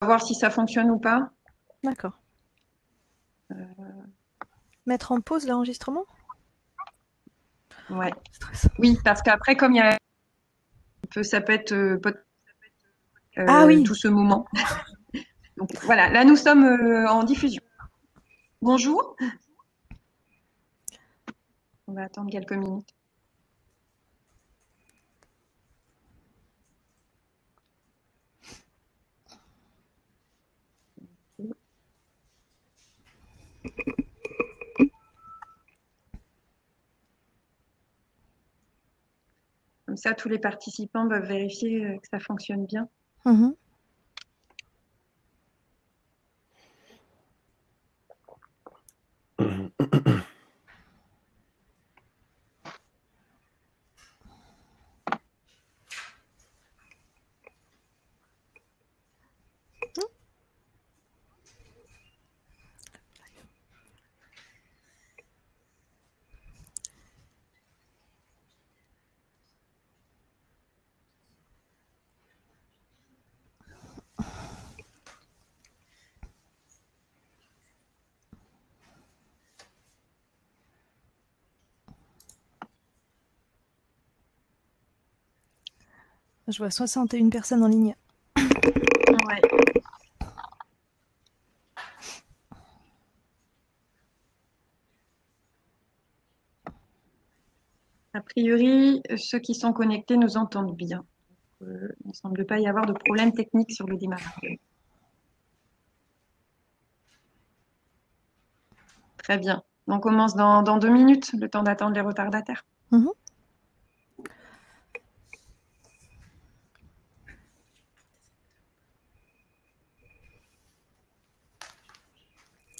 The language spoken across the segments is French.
voir si ça fonctionne ou pas. D'accord. Mettre en pause l'enregistrement? Ouais. Stressant. Oui, parce qu'après, comme il y a ça peut être Ah oui, tout ce moment. Donc voilà, là nous sommes en diffusion. Bonjour. On va attendre quelques minutes. Comme ça, tous les participants peuvent vérifier que ça fonctionne bien. mhm. Je vois 61 personnes en ligne. Ouais. A priori, ceux qui sont connectés nous entendent bien. Il ne semble pas y avoir de problème technique sur le démarrage. Très bien. On commence dans 2 minutes, le temps d'attendre les retardataires. Mhm.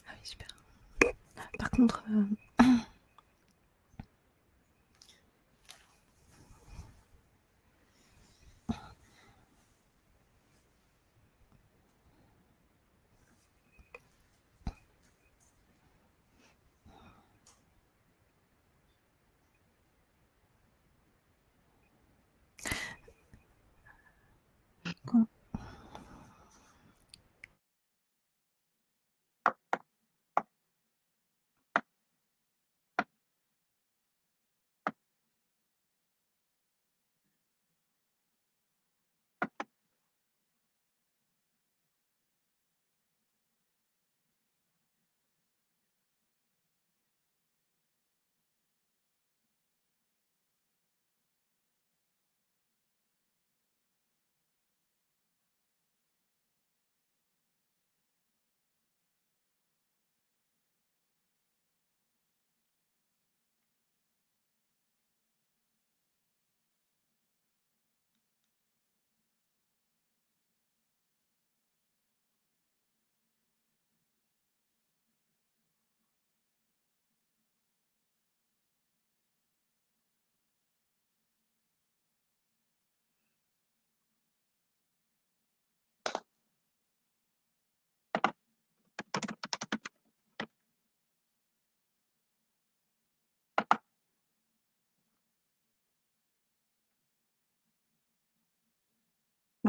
Ah oui, super. Par contre,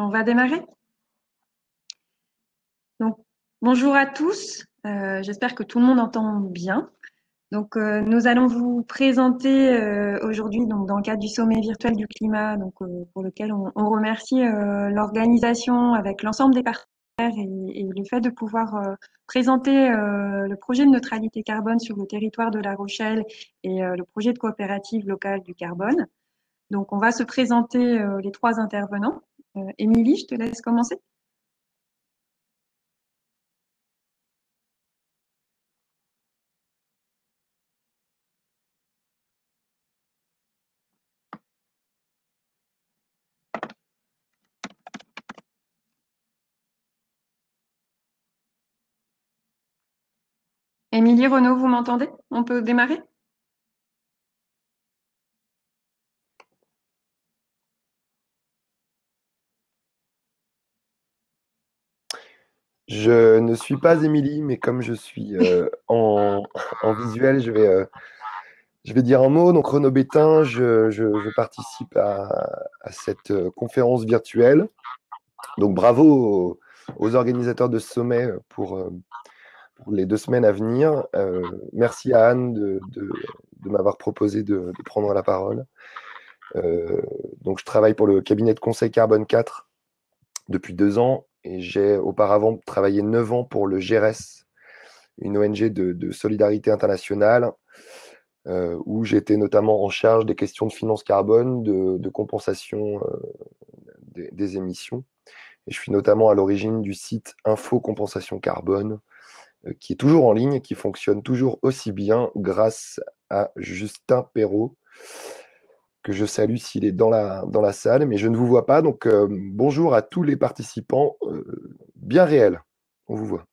On va démarrer. Donc, bonjour à tous. J'espère que tout le monde entend bien. Donc, nous allons vous présenter aujourd'hui, donc dans le cadre du sommet virtuel du climat, donc pour lequel on remercie l'organisation avec l'ensemble des partenaires et le fait de pouvoir présenter le projet de neutralité carbone sur le territoire de La Rochelle et le projet de coopérative locale du carbone. Donc, on va se présenter les trois intervenants. Émilie, je te laisse commencer. Émilie, Renaud, vous m'entendez? On peut démarrer? Je ne suis pas Émilie, mais comme je suis en visuel, je vais dire un mot. Donc, Renaud Bétain, je participe à cette conférence virtuelle. Donc, bravo aux organisateurs de ce sommet pour les 2 semaines à venir. Merci à Anne de m'avoir proposé de prendre la parole. Donc, je travaille pour le cabinet de conseil Carbone 4 depuis 2 ans et j'ai auparavant travaillé 9 ans pour le GERES, une ONG de solidarité internationale, où j'étais notamment en charge des questions de finance carbone, de compensation des émissions. Et je suis notamment à l'origine du site Info Compensation Carbone, qui est toujours en ligne et qui fonctionne toujours aussi bien grâce à Justin Perrault, que je salue s'il est dans la salle, mais je ne vous vois pas. Donc, bonjour à tous les participants, bien réels. On vous voit.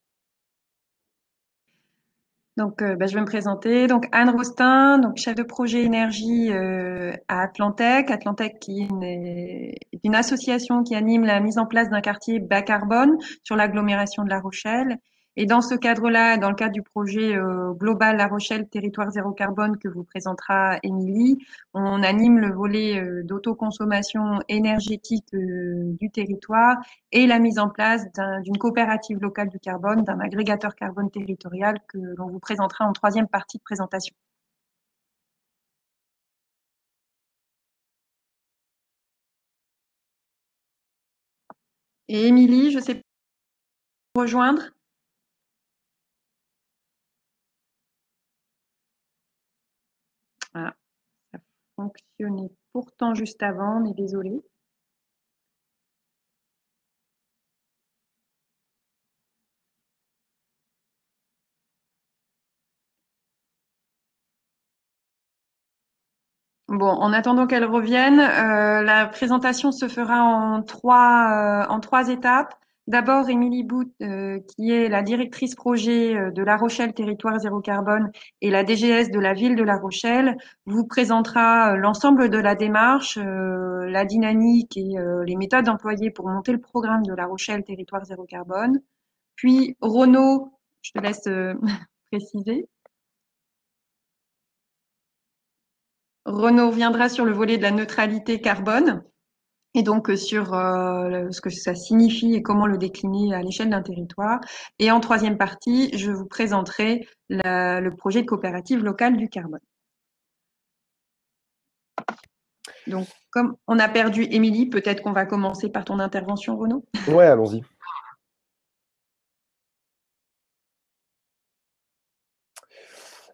Donc, je vais me présenter. Donc, Anne Rostin, donc chef de projet énergie à Atlantec. Atlantec, qui est une association qui anime la mise en place d'un quartier bas carbone sur l'agglomération de La Rochelle. Et dans ce cadre-là, dans le cadre du projet global La Rochelle, territoire zéro carbone que vous présentera Émilie, on anime le volet d'autoconsommation énergétique du territoire et la mise en place d'une coopérative locale du carbone, d'un agrégateur carbone territorial que l'on vous présentera en troisième partie de présentation. Et Émilie, je sais pas rejoindre. Voilà, ça fonctionnait pourtant juste avant, mais désolé. Bon, en attendant qu'elle revienne, la présentation se fera en trois étapes. D'abord, Émilie Bout, qui est la directrice projet de La Rochelle Territoire Zéro Carbone et la DGS de la ville de La Rochelle, vous présentera l'ensemble de la démarche, la dynamique et les méthodes employées pour monter le programme de La Rochelle Territoire Zéro Carbone. Puis Renaud, je te laisse préciser. Renaud viendra sur le volet de la neutralité carbone et donc sur ce que ça signifie et comment le décliner à l'échelle d'un territoire. Et en troisième partie, je vous présenterai le projet de coopérative locale du carbone. Donc, comme on a perdu Émilie, peut-être qu'on va commencer par ton intervention, Renaud. Ouais, allons-y.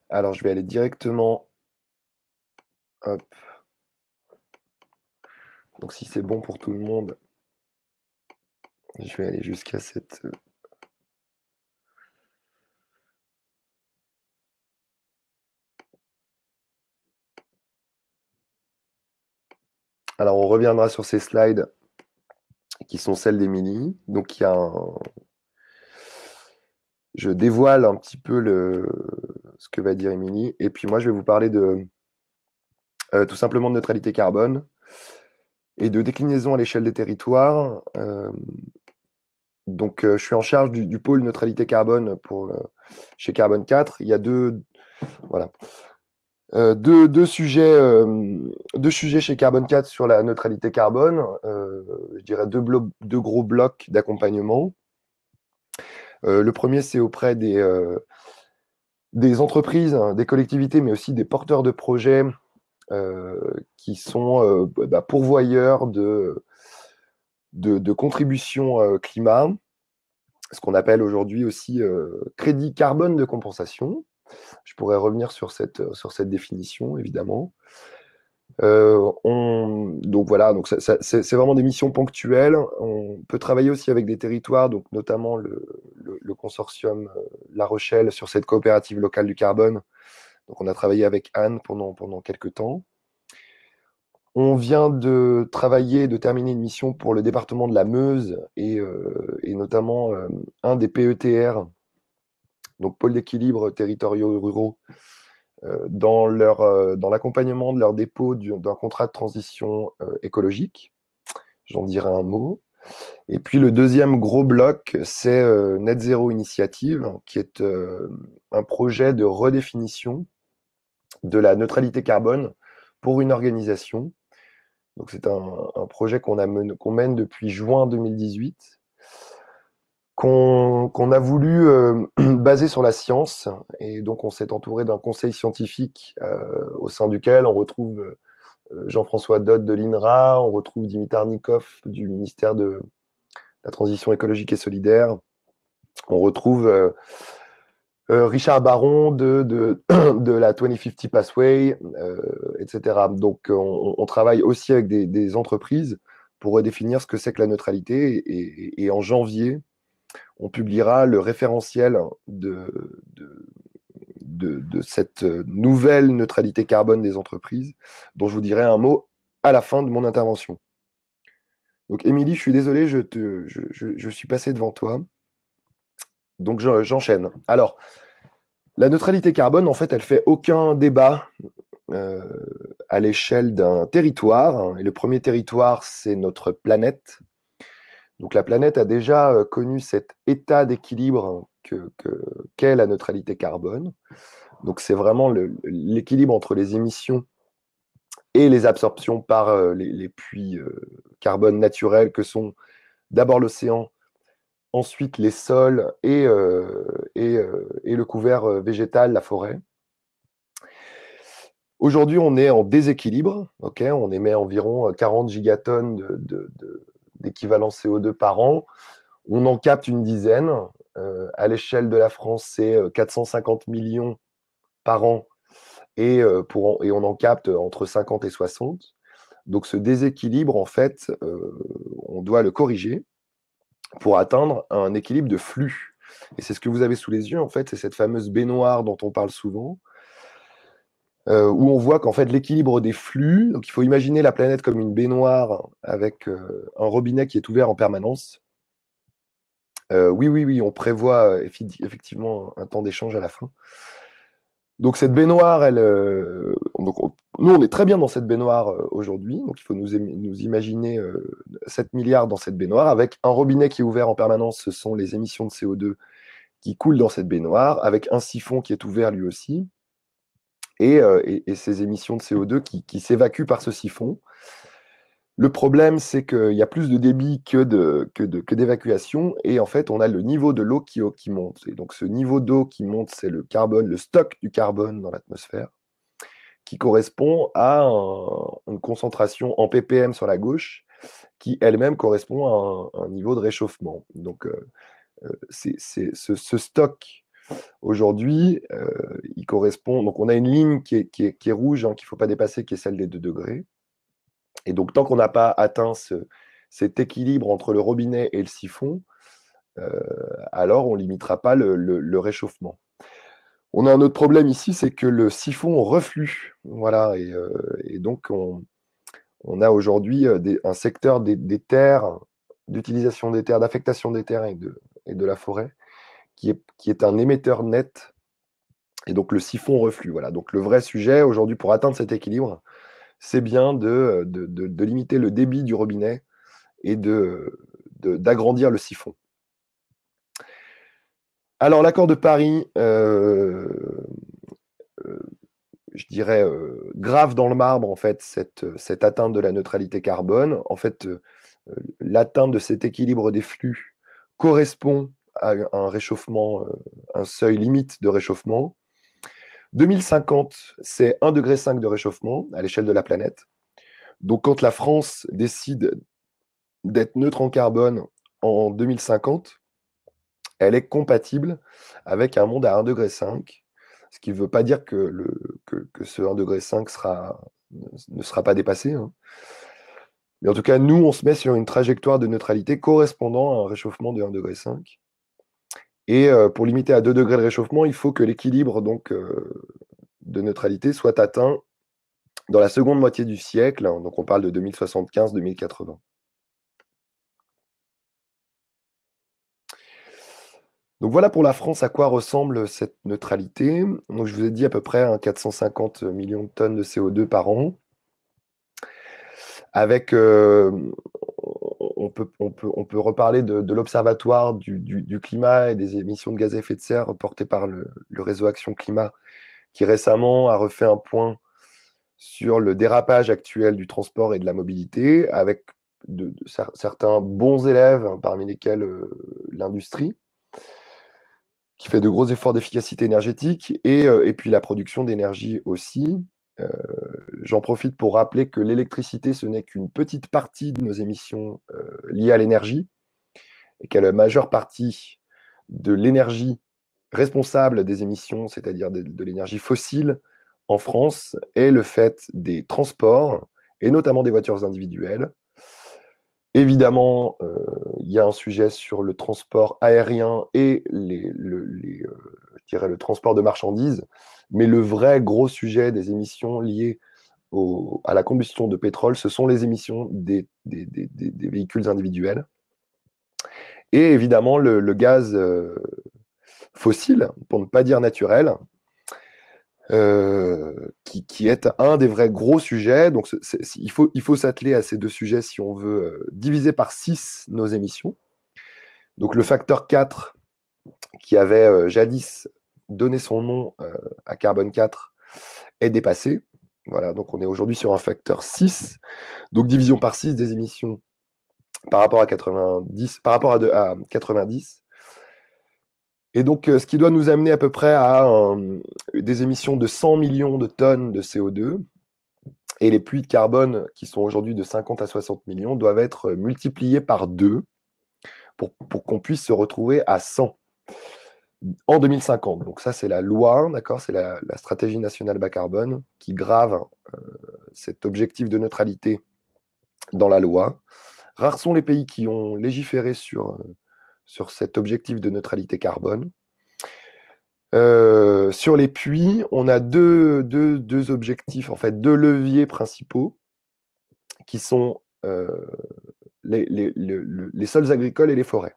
Alors, je vais aller directement. Hop. Donc, si c'est bon pour tout le monde, je vais aller jusqu'à cette. Alors, on reviendra sur ces slides qui sont celles d'Émilie. Donc, il y a je dévoile un petit peu ce que va dire Émilie. Et puis, moi, je vais vous parler de tout simplement de neutralité carbone et de déclinaison à l'échelle des territoires. Donc, je suis en charge du pôle neutralité carbone chez Carbone 4. Il y a deux sujets chez Carbone 4 sur la neutralité carbone. Je dirais deux gros blocs d'accompagnement. Le premier, c'est auprès des entreprises, des collectivités, mais aussi des porteurs de projets qui sont pourvoyeurs de contributions climat, ce qu'on appelle aujourd'hui aussi crédit carbone de compensation. Je pourrais revenir sur cette définition, évidemment. Donc voilà, donc c'est vraiment des missions ponctuelles. On peut travailler aussi avec des territoires, donc notamment le consortium La Rochelle sur cette coopérative locale du carbone. Donc on a travaillé avec Anne pendant quelques temps. On vient de terminer une mission pour le département de la Meuse et notamment un des PETR, donc pôle d'équilibre territoriaux ruraux, dans l'accompagnement de leur dépôt d'un contrat de transition écologique. J'en dirai un mot. Et puis le deuxième gros bloc, c'est Net Zero Initiative, qui est un projet de redéfinition de la neutralité carbone pour une organisation. Donc c'est un projet qu'on mène depuis juin 2018. qu'on a voulu baser sur la science. Et donc, on s'est entouré d'un conseil scientifique au sein duquel on retrouve Jean-François Dodd de l'INRA, on retrouve Dimitar Nikov du ministère de la Transition écologique et solidaire, on retrouve Richard Baron de la 2050 Pathway, etc. Donc, on travaille aussi avec des entreprises pour redéfinir ce que c'est que la neutralité. Et en janvier, on publiera le référentiel de cette nouvelle neutralité carbone des entreprises, dont je vous dirai un mot à la fin de mon intervention. Donc, Émilie, je suis désolé, je suis passé devant toi. Donc, j'enchaîne. Alors, la neutralité carbone, en fait, elle fait aucun débat à l'échelle d'un territoire. Et le premier territoire, c'est notre planète. Donc, la planète a déjà connu cet état d'équilibre qu'est la neutralité carbone. Donc, c'est vraiment l'équilibre entre les émissions et les absorptions par les puits carbone naturels que sont d'abord l'océan, ensuite les sols et le couvert végétal, la forêt. Aujourd'hui, on est en déséquilibre. On émet environ 40 gigatonnes d'équivalent CO2 par an. On en capte une dizaine. À l'échelle de la France, c'est 450 millions par an. Et on en capte entre 50 et 60. Donc ce déséquilibre, en fait, on doit le corriger pour atteindre un équilibre de flux. Et c'est ce que vous avez sous les yeux, en fait, c'est cette fameuse baignoire dont on parle souvent, où on voit qu'en fait l'équilibre des flux, donc il faut imaginer la planète comme une baignoire avec un robinet qui est ouvert en permanence. Oui, on prévoit effectivement un temps d'échange à la fin. Donc cette baignoire, nous on est très bien dans cette baignoire aujourd'hui, donc il faut nous imaginer 7 milliards dans cette baignoire, avec un robinet qui est ouvert en permanence, ce sont les émissions de CO2 qui coulent dans cette baignoire, avec un siphon qui est ouvert lui aussi, et ces émissions de CO2 qui s'évacuent par ce siphon. Le problème, c'est qu'il y a plus de débit que d'évacuation, et en fait, on a le niveau de l'eau qui monte. Et donc, ce niveau d'eau qui monte, c'est le carbone, le stock du carbone dans l'atmosphère, qui correspond à une concentration en ppm sur la gauche, qui elle-même correspond à un niveau de réchauffement. Donc, ce stock, aujourd'hui, il correspond... Donc, on a une ligne qui est rouge, qu'il ne faut pas dépasser, qui est celle des 2 degrés. Et donc, tant qu'on n'a pas atteint cet équilibre entre le robinet et le siphon, alors on ne limitera pas le réchauffement. On a un autre problème ici, c'est que le siphon reflue. Voilà, et donc on a aujourd'hui un secteur des terres, d'utilisation des terres, d'affectation des terres et de la forêt, qui est un émetteur net. Et donc le siphon reflue. Voilà. Donc le vrai sujet aujourd'hui pour atteindre cet équilibre, c'est bien de limiter le débit du robinet et d'agrandir le siphon. Alors, l'accord de Paris, je dirais, grave dans le marbre, en fait, cette atteinte de la neutralité carbone. En fait, l'atteinte de cet équilibre des flux correspond à un réchauffement, un seuil limite de réchauffement. 2050, c'est 1,5 degré de réchauffement à l'échelle de la planète. Donc, quand la France décide d'être neutre en carbone en 2050, elle est compatible avec un monde à 1,5 degré, ce qui ne veut pas dire que ce 1,5 degré ne sera pas dépassé. Mais en tout cas, nous, on se met sur une trajectoire de neutralité correspondant à un réchauffement de 1,5 degré. Et pour limiter à 2 degrés de réchauffement, il faut que l'équilibre de neutralité soit atteint dans la seconde moitié du siècle. Donc on parle de 2075-2080. Donc voilà pour la France à quoi ressemble cette neutralité. Donc je vous ai dit à peu près 450 millions de tonnes de CO2 par an. Avec, on peut reparler de l'Observatoire du climat et des émissions de gaz à effet de serre porté par le réseau Action Climat, qui récemment a refait un point sur le dérapage actuel du transport et de la mobilité, avec certains bons élèves, hein, parmi lesquels l'industrie, qui fait de gros efforts d'efficacité énergétique, et puis la production d'énergie aussi. J'en profite pour rappeler que l'électricité, ce n'est qu'une petite partie de nos émissions liées à l'énergie, et que la majeure partie de l'énergie responsable des émissions, c'est-à-dire de l'énergie fossile en France, est le fait des transports, et notamment des voitures individuelles. Évidemment, il y a un sujet sur le transport aérien et je dirais le transport de marchandises, mais le vrai gros sujet des émissions liées à la combustion de pétrole, ce sont les émissions des véhicules individuels. Et évidemment, le gaz fossile, pour ne pas dire naturel, qui est un des vrais gros sujets. Donc, il faut s'atteler à ces deux sujets si on veut diviser par 6 nos émissions. Donc, le facteur 4, qui avait jadis donné son nom à carbone 4, est dépassé. Voilà, donc on est aujourd'hui sur un facteur 6. Donc, division par 6 des émissions par rapport à 90, par rapport à 90. Et donc, ce qui doit nous amener à peu près à des émissions de 100 millions de tonnes de CO2. Et les puits de carbone, qui sont aujourd'hui de 50 à 60 millions, doivent être multipliés par 2 pour qu'on puisse se retrouver à 100 en 2050. Donc ça, c'est la loi, d'accord, c'est la stratégie nationale bas carbone qui grave cet objectif de neutralité dans la loi. Rares sont les pays qui ont légiféré sur cet objectif de neutralité carbone. Sur les puits, on a deux objectifs, en fait, 2 leviers principaux, qui sont les sols agricoles et les forêts.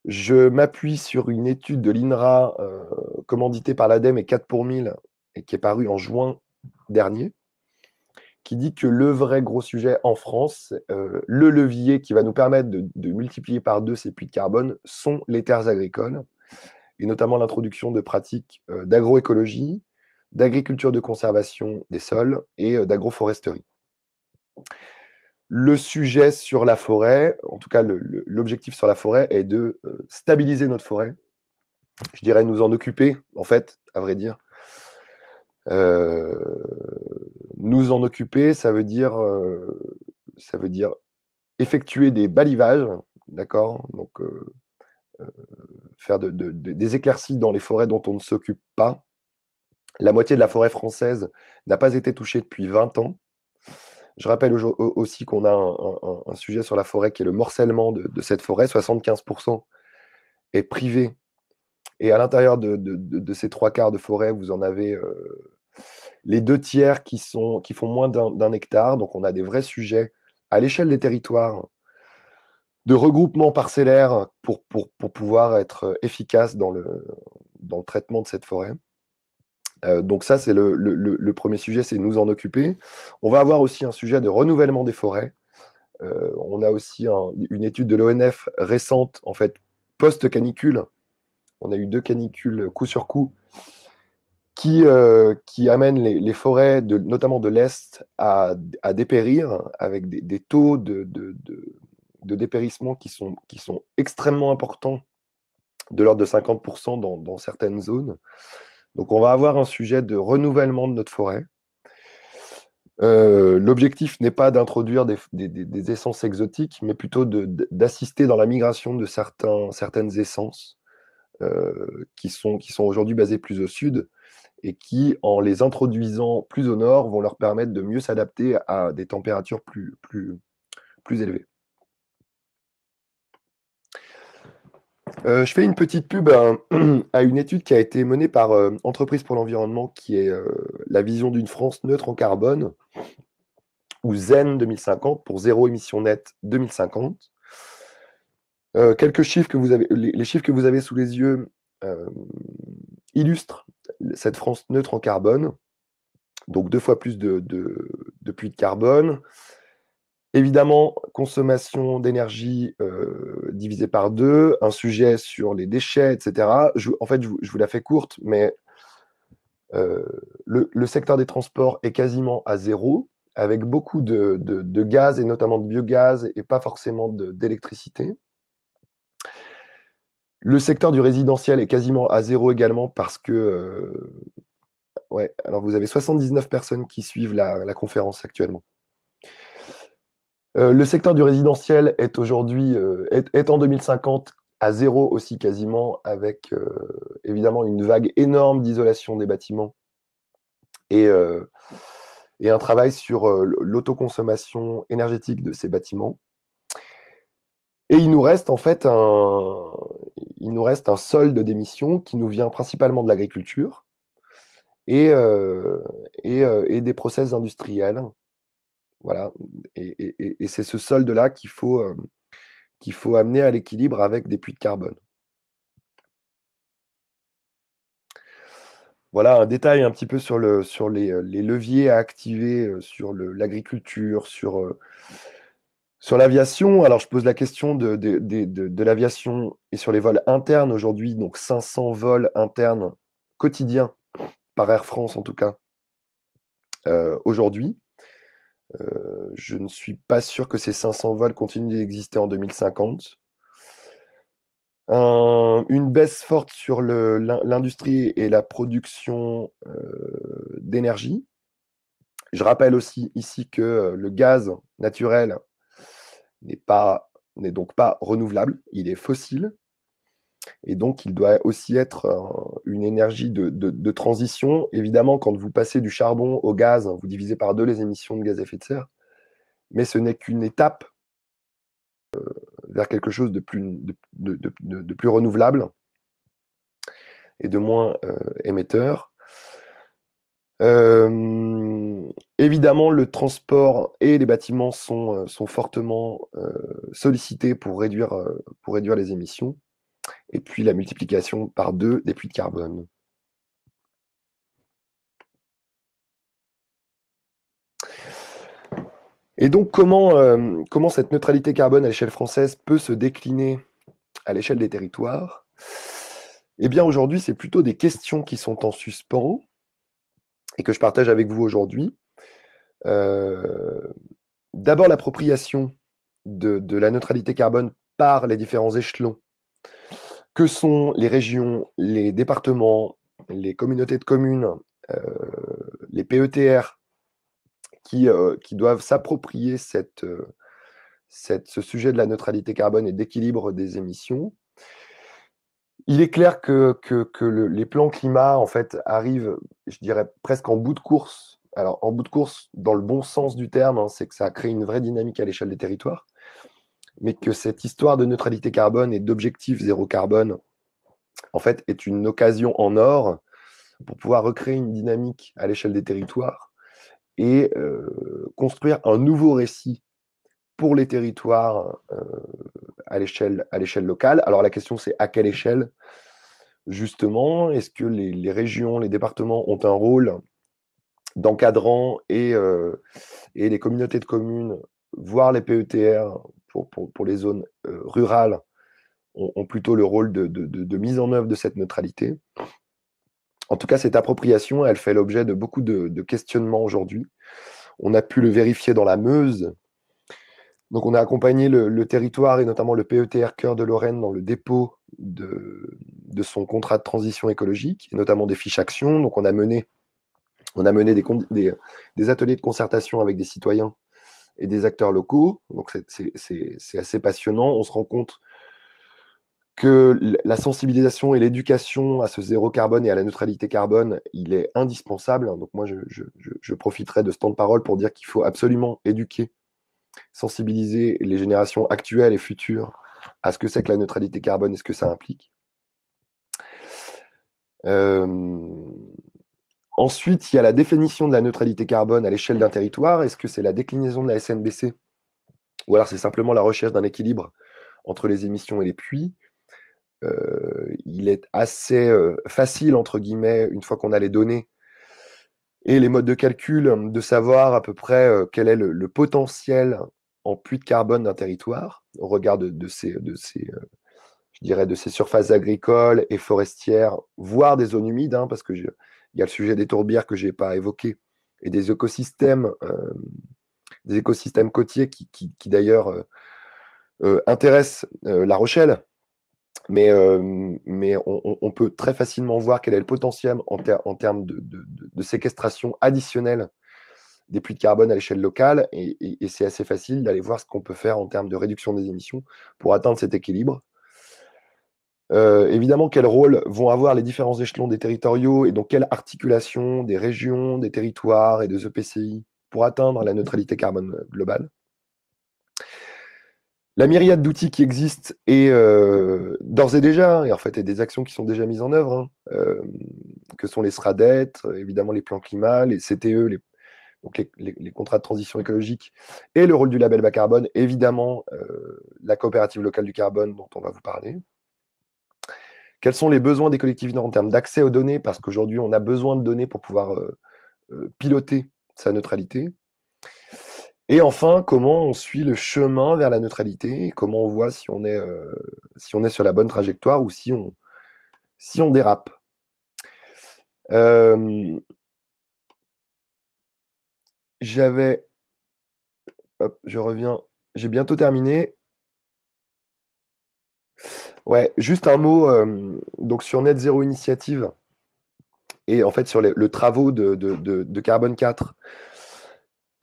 Je m'appuie sur une étude de l'INRA commanditée par l'ADEME et 4 pour 1000, et qui est parue en juin dernier, qui dit que le vrai gros sujet en France, le levier qui va nous permettre de multiplier par 2 ces puits de carbone, sont les terres agricoles, et notamment l'introduction de pratiques d'agroécologie, d'agriculture de conservation des sols et d'agroforesterie. Le sujet sur la forêt, en tout cas l'objectif sur la forêt, est de stabiliser notre forêt. Je dirais nous en occuper, en fait, à vrai dire. Nous en occuper, ça veut dire effectuer des balivages, d'accord, donc faire des éclaircies dans les forêts dont on ne s'occupe pas. La moitié de la forêt française n'a pas été touchée depuis 20 ans. Je rappelle aussi qu'on a un sujet sur la forêt qui est le morcellement de cette forêt. 75% est privé. Et à l'intérieur de ces 3/4 de forêt, vous en avez les 2/3 qui font moins d'1 hectare. Donc on a des vrais sujets à l'échelle des territoires de regroupement parcellaire pour pouvoir être efficace dans le traitement de cette forêt. Donc ça, c'est le premier sujet, c'est nous en occuper. On va avoir aussi un sujet de renouvellement des forêts. On a aussi une étude de l'ONF récente, en fait, post-canicule. On a eu 2 canicules coup sur coup qui amènent les forêts, notamment de l'Est, à dépérir avec des taux de dépérissement qui sont extrêmement importants, de l'ordre de 50% dans certaines zones. Donc on va avoir un sujet de renouvellement de notre forêt. L'objectif n'est pas d'introduire des essences exotiques, mais plutôt d'assister dans la migration de certaines essences qui sont aujourd'hui basées plus au sud, et qui, en les introduisant plus au nord, vont leur permettre de mieux s'adapter à des températures plus élevées. Je fais une petite pub à une étude qui a été menée par Entreprises pour l'environnement, qui est la vision d'une France neutre en carbone, ou ZEN 2050, pour zéro émission nette 2050. Quelques chiffres que vous avez, les chiffres que vous avez sous les yeux illustrent cette France neutre en carbone. Donc 2 fois plus de puits de carbone. Évidemment, consommation d'énergie divisée par 2, un sujet sur les déchets, etc. En fait, je vous la fais courte, mais le secteur des transports est quasiment à 0, avec beaucoup de gaz, et notamment de biogaz, et pas forcément d'électricité. Le secteur du résidentiel est quasiment à zéro également parce que, ouais, alors vous avez 79 personnes qui suivent la conférence actuellement. Le secteur du résidentiel est aujourd'hui, est en 2050 à zéro aussi quasiment, avec évidemment une vague énorme d'isolation des bâtiments et un travail sur l'autoconsommation énergétique de ces bâtiments. Et il nous reste en fait un solde d'émissions qui nous vient principalement de l'agriculture et des process industriels. Voilà. Et c'est ce solde-là qu'il faut amener à l'équilibre avec des puits de carbone. Voilà un détail un petit peu sur les leviers à activer sur l'agriculture, sur l'aviation. Alors je pose la question de l'aviation et sur les vols internes aujourd'hui, donc 500 vols internes quotidiens par Air France en tout cas aujourd'hui. Je ne suis pas sûr que ces 500 vols continuent d'exister en 2050. Une baisse forte sur l'industrie et la production d'énergie. Je rappelle aussi ici que le gaz naturel n'est donc pas renouvelable, il est fossile. Et donc, il doit aussi être une énergie de transition. Évidemment, quand vous passez du charbon au gaz, vous divisez par 2 les émissions de gaz à effet de serre. Mais ce n'est qu'une étape vers quelque chose de plus renouvelable et de moins émetteur. Évidemment, le transport et les bâtiments sont fortement sollicités pour réduire les émissions. Et puis la multiplication par 2 des puits de carbone. Et donc, comment cette neutralité carbone à l'échelle française peut se décliner à l'échelle des territoires? Eh bien, aujourd'hui, c'est plutôt des questions qui sont en suspens et que je partage avec vous aujourd'hui. D'abord, l'appropriation de la neutralité carbone par les différents échelons, que sont les régions, les départements, les communautés de communes, les PETR, qui doivent s'approprier ce sujet de la neutralité carbone et d'équilibre des émissions. Il est clair que les plans climat, en fait, arrivent, je dirais, presque en bout de course. Alors, en bout de course, dans le bon sens du terme, hein, c'est que ça a créé une vraie dynamique à l'échelle des territoires, mais que cette histoire de neutralité carbone et d'objectif zéro carbone, en fait, est une occasion en or pour pouvoir recréer une dynamique à l'échelle des territoires et construire un nouveau récit pour les territoires à l'échelle locale. Alors la question c'est à quelle échelle justement? Est-ce que les régions, les départements ont un rôle d'encadrant et les communautés de communes, voire les PETR pour les zones rurales, ont plutôt le rôle de mise en œuvre de cette neutralité? En tout cas, cette appropriation, elle fait l'objet de beaucoup de questionnements aujourd'hui. On a pu le vérifier dans la Meuse. Donc, on a accompagné le territoire et notamment le PETR Cœur de Lorraine dans le dépôt de son contrat de transition écologique, et notamment des fiches actions. Donc, on a mené des ateliers de concertation avec des citoyens et des acteurs locaux. Donc, c'est assez passionnant. On se rend compte que la sensibilisation et l'éducation à ce zéro carbone et à la neutralité carbone, il est indispensable. Donc moi, je profiterai de ce temps de parole pour dire qu'il faut absolument éduquer, sensibiliser les générations actuelles et futures à ce que c'est que la neutralité carbone et ce que ça implique. Ensuite, il y a la définition de la neutralité carbone à l'échelle d'un territoire. Est-ce que c'est la déclinaison de la SNBC ou alors c'est simplement la recherche d'un équilibre entre les émissions et les puits? Il est assez facile, entre guillemets, une fois qu'on a les données et les modes de calcul, de savoir à peu près quel est le potentiel en puits de carbone d'un territoire au regard de ces surfaces agricoles et forestières, voire des zones humides, hein, parce qu'il y a le sujet des tourbières que je n'ai pas évoqué, et des écosystèmes côtiers qui d'ailleurs intéressent La Rochelle. Mais on peut très facilement voir quel est le potentiel en termes de séquestration additionnelle des puits de carbone à l'échelle locale, et c'est assez facile d'aller voir ce qu'on peut faire en termes de réduction des émissions pour atteindre cet équilibre. Évidemment, quel rôle vont avoir les différents échelons des territoriaux, et donc quelle articulation des régions, des territoires et des EPCI pour atteindre la neutralité carbone globale. La myriade d'outils qui existent est d'ores et déjà, et en fait, et des actions qui sont déjà mises en œuvre, que sont les SRADET, évidemment les plans climat, les CTE, donc les contrats de transition écologique, et le rôle du label bas carbone, évidemment la coopérative locale du carbone dont on va vous parler. Quels sont les besoins des collectivités en termes d'accès aux données, parce qu'aujourd'hui on a besoin de données pour pouvoir piloter sa neutralité. Et enfin, comment on suit le chemin vers la neutralité, comment on voit si on est sur la bonne trajectoire ou si on dérape. Je reviens, j'ai bientôt terminé. Ouais, juste un mot donc sur Net Zero Initiative et en fait sur le travaux de Carbone 4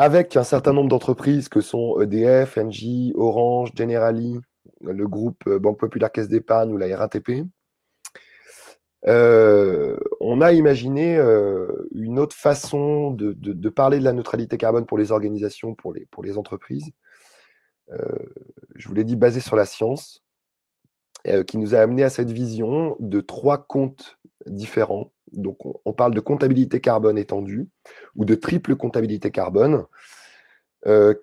avec un certain nombre d'entreprises que sont EDF, Engie, Orange, Generali, le groupe Banque Populaire Caisse d'Épargne ou la RATP. On a imaginé une autre façon de parler de la neutralité carbone pour les organisations, pour les entreprises. Je vous l'ai dit, basée sur la science, qui nous a amené à cette vision de 3 comptes différents. Donc, on parle de comptabilité carbone étendue ou de triple comptabilité carbone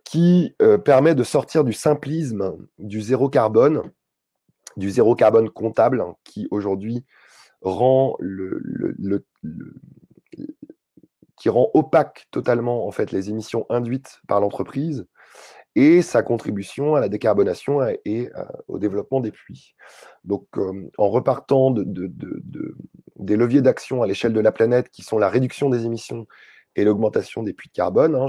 qui permet de sortir du simplisme du zéro carbone comptable, qui aujourd'hui rend qui rend opaque totalement en fait les émissions induites par l'entreprise et sa contribution à la décarbonation et au développement des puits. Donc, en repartant des leviers d'action à l'échelle de la planète, qui sont la réduction des émissions et l'augmentation des puits de carbone,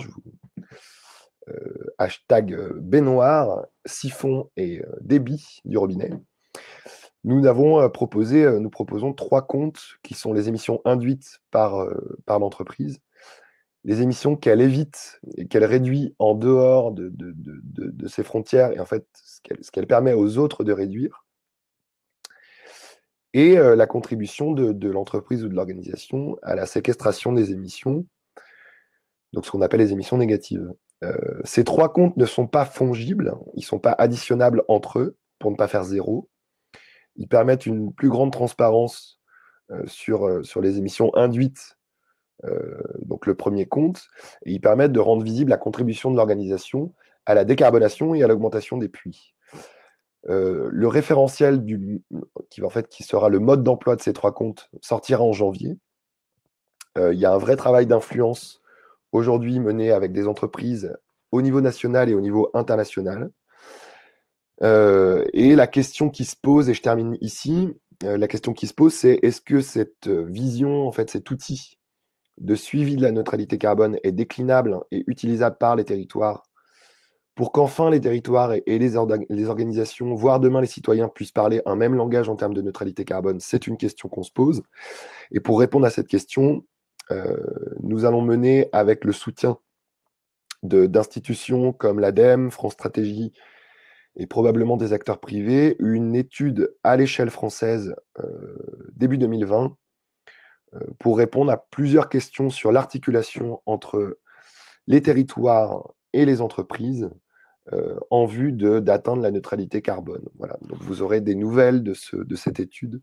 hashtag baignoire, siphon et débit du robinet, nous proposons 3 comptes qui sont les émissions induites par l'entreprise, les émissions qu'elle évite et qu'elle réduit en dehors de ses frontières, et en fait ce qu'elle permet aux autres de réduire, et la contribution de l'entreprise ou de l'organisation à la séquestration des émissions, donc ce qu'on appelle les émissions négatives. Ces 3 comptes ne sont pas fongibles, ils ne sont pas additionnables entre eux pour ne pas faire zéro. Ils permettent une plus grande transparence sur les émissions induites, donc le premier compte, et ils permettent de rendre visible la contribution de l'organisation à la décarbonation et à l'augmentation des puits. Le référentiel qui sera le mode d'emploi de ces 3 comptes sortira en janvier. Il y a un vrai travail d'influence aujourd'hui mené avec des entreprises au niveau national et au niveau international. Et la question qui se pose, et je termine ici, la question qui se pose, c'est est-ce que cette vision, en fait, cet outil de suivi de la neutralité carbone est déclinable et utilisable par les territoires pour qu'enfin les territoires et les organisations, voire demain les citoyens, puissent parler un même langage en termes de neutralité carbone? C'est une question qu'on se pose. Et pour répondre à cette question, nous allons mener, avec le soutien d'institutions comme l'ADEME, France Stratégie et probablement des acteurs privés, une étude à l'échelle française début 2020 pour répondre à plusieurs questions sur l'articulation entre les territoires et les entreprises en vue d'atteindre la neutralité carbone. Voilà. Donc vous aurez des nouvelles de cette étude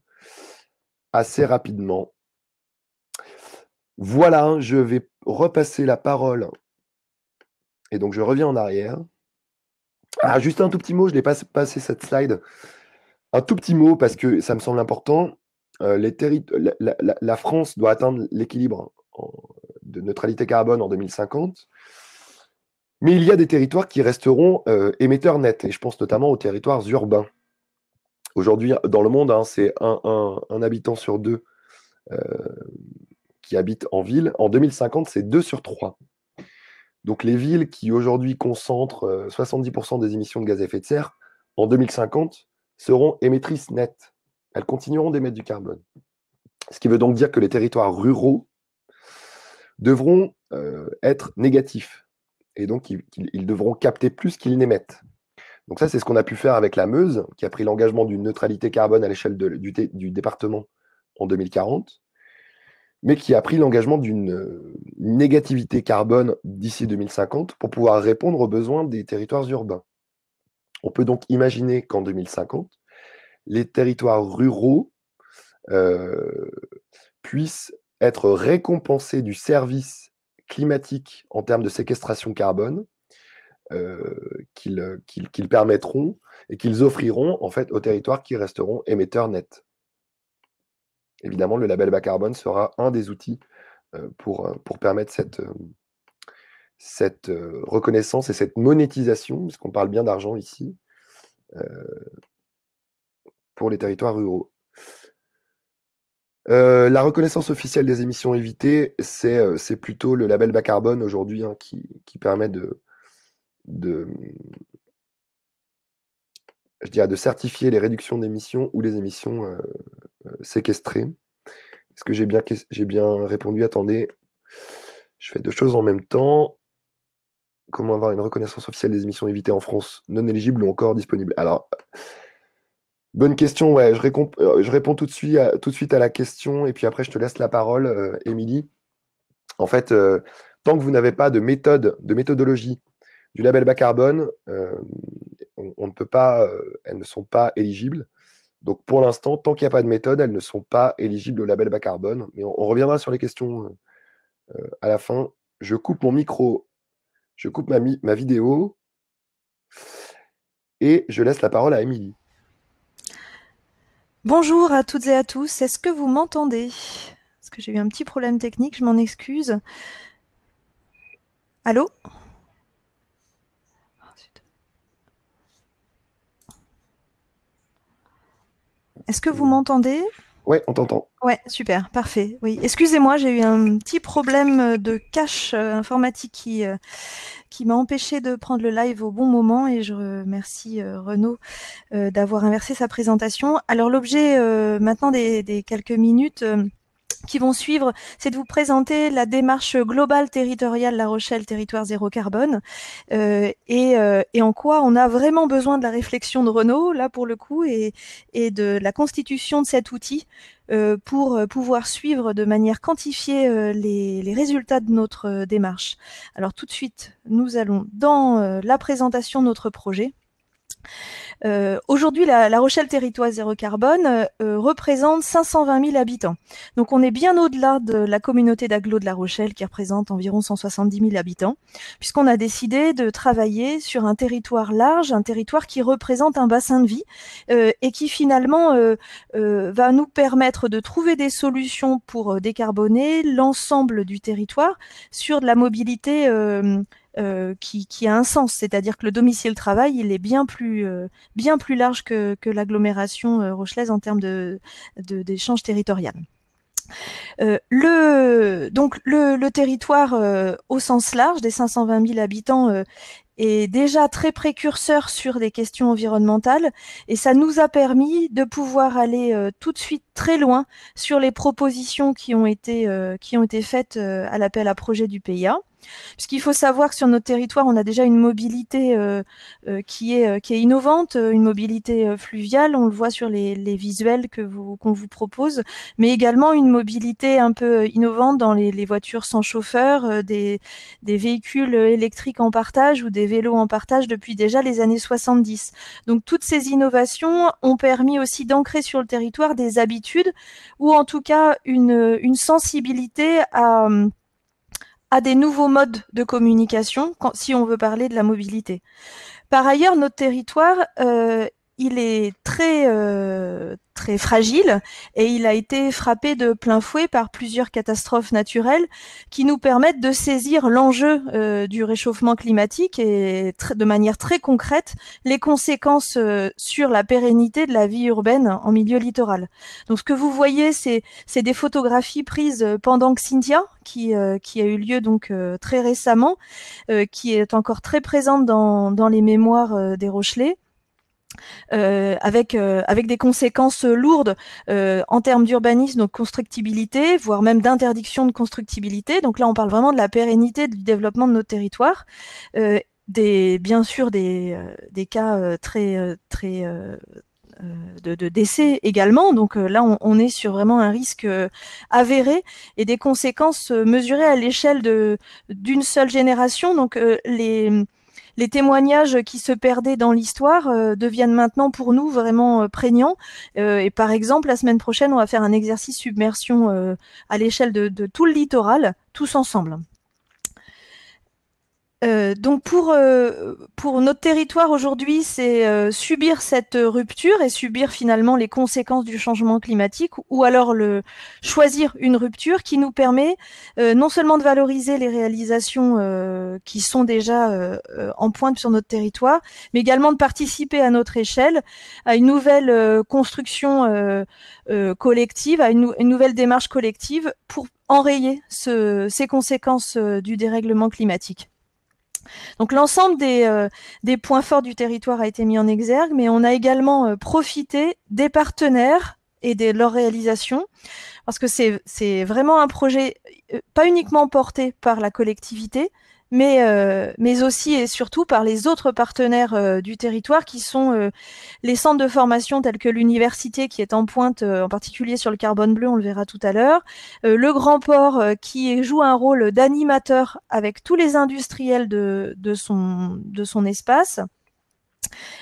assez rapidement. Voilà, je vais repasser la parole. Et donc je reviens en arrière. Ah, juste un tout petit mot, je n'ai pas passé cette slide. Un tout petit mot, parce que ça me semble important. La France doit atteindre l'équilibre de neutralité carbone en 2050. Mais il y a des territoires qui resteront émetteurs nets, et je pense notamment aux territoires urbains. Aujourd'hui, dans le monde, c'est un habitant sur 2 qui habitent en ville. En 2050, c'est 2 sur 3. Donc les villes qui aujourd'hui concentrent 70% des émissions de gaz à effet de serre, en 2050, seront émettrices nettes. Elles continueront d'émettre du carbone. Ce qui veut donc dire que les territoires ruraux devront être négatifs. Et donc, ils devront capter plus qu'ils n'émettent. Donc ça, c'est ce qu'on a pu faire avec la Meuse, qui a pris l'engagement d'une neutralité carbone à l'échelle du département en 2040, mais qui a pris l'engagement d'une négativité carbone d'ici 2050 pour pouvoir répondre aux besoins des territoires urbains. On peut donc imaginer qu'en 2050, les territoires ruraux puissent être récompensés du service climatique en termes de séquestration carbone qu'ils permettront et qu'ils offriront en fait aux territoires qui resteront émetteurs nets. Évidemment, le label bas carbone sera un des outils pour permettre cette reconnaissance et cette monétisation, puisqu'on parle bien d'argent ici, pour les territoires ruraux. La reconnaissance officielle des émissions évitées, c'est plutôt le label bas carbone aujourd'hui qui permet de certifier les réductions d'émissions ou les émissions séquestrées. Est-ce que j'ai bien répondu? Attendez, je fais deux choses en même temps. Comment avoir une reconnaissance officielle des émissions évitées en France, non éligibles ou encore disponibles? Alors, bonne question, ouais, je réponds tout de suite à la question, et puis après je te laisse la parole, Émilie. En fait, tant que vous n'avez pas de méthodologie du label bas carbone, on ne peut pas, elles ne sont pas éligibles. Donc pour l'instant, tant qu'il n'y a pas de méthode, elles ne sont pas éligibles au label bas carbone. Mais on reviendra sur les questions à la fin. Je coupe mon micro, je coupe ma vidéo et je laisse la parole à Émilie. Bonjour à toutes et à tous, est-ce que vous m'entendez? Parce que j'ai eu un petit problème technique, je m'en excuse. Allô? Est-ce que vous m'entendez? Ouais, on t'entend. Ouais, super, parfait. Oui, excusez-moi, j'ai eu un petit problème de cache informatique qui m'a empêché de prendre le live au bon moment, et je remercie Renaud d'avoir inversé sa présentation. Alors l'objet maintenant des quelques minutes qui vont suivre, c'est de vous présenter la démarche globale territoriale La Rochelle Territoire Zéro Carbone et en quoi on a vraiment besoin de la réflexion de Renaud, là pour le coup, et de la constitution de cet outil pour pouvoir suivre de manière quantifiée les résultats de notre démarche. Alors tout de suite, nous allons dans la présentation de notre projet. Aujourd'hui, la Rochelle Territoire Zéro Carbone représente 520 000 habitants. Donc on est bien au-delà de la communauté d'agglo de La Rochelle qui représente environ 170 000 habitants, puisqu'on a décidé de travailler sur un territoire large, un territoire qui représente un bassin de vie et qui finalement va nous permettre de trouver des solutions pour décarboner l'ensemble du territoire sur de la mobilité qui a un sens, c'est-à-dire que le domicile-travail, il est bien plus large que l'agglomération rochelaise en termes d'échange territorial. Le territoire au sens large des 520 000 habitants est déjà très précurseur sur des questions environnementales, et ça nous a permis de pouvoir aller tout de suite très loin sur les propositions qui ont été faites à l'appel à projet du PIA. Puisqu'il faut savoir que sur notre territoire, on a déjà une mobilité qui est innovante, une mobilité fluviale, on le voit sur les visuels qu'on vous propose, mais également une mobilité un peu innovante dans les voitures sans chauffeur, des véhicules électriques en partage ou des vélos en partage depuis déjà les années 70. Donc toutes ces innovations ont permis aussi d'ancrer sur le territoire des habitudes, ou en tout cas une sensibilité à des nouveaux modes de communication si on veut parler de la mobilité. Par ailleurs, notre territoire, il est très fragile et il a été frappé de plein fouet par plusieurs catastrophes naturelles qui nous permettent de saisir l'enjeu du réchauffement climatique et de manière très concrète les conséquences sur la pérennité de la vie urbaine en milieu littoral. Donc ce que vous voyez, c'est des photographies prises pendant Xynthia qui a eu lieu donc très récemment, qui est encore très présente dans les mémoires des Rochelais. Avec des conséquences lourdes en termes d'urbanisme, de constructibilité, voire même d'interdiction de constructibilité. Donc là, on parle vraiment de la pérennité du développement de nos territoires. Bien sûr, des cas très de décès également. Donc là, on est sur vraiment un risque avéré et des conséquences mesurées à l'échelle d'une seule génération. Donc les témoignages qui se perdaient dans l'histoire deviennent maintenant pour nous vraiment prégnants. Et par exemple, la semaine prochaine, on va faire un exercice submersion à l'échelle de tout le littoral, tous ensemble. Donc pour notre territoire aujourd'hui, c'est subir cette rupture et subir finalement les conséquences du changement climatique, ou alors choisir une rupture qui nous permet non seulement de valoriser les réalisations qui sont déjà en pointe sur notre territoire, mais également de participer à notre échelle à une nouvelle construction collective, à une nouvelle démarche collective pour enrayer ces conséquences du dérèglement climatique. Donc l'ensemble des points forts du territoire a été mis en exergue, mais on a également profité des partenaires et de leur réalisation, parce que c'est vraiment un projet pas uniquement porté par la collectivité, mais aussi et surtout par les autres partenaires du territoire qui sont les centres de formation tels que l'université qui est en pointe, en particulier sur le carbone bleu, on le verra tout à l'heure, le Grand Port qui joue un rôle d'animateur avec tous les industriels de son espace,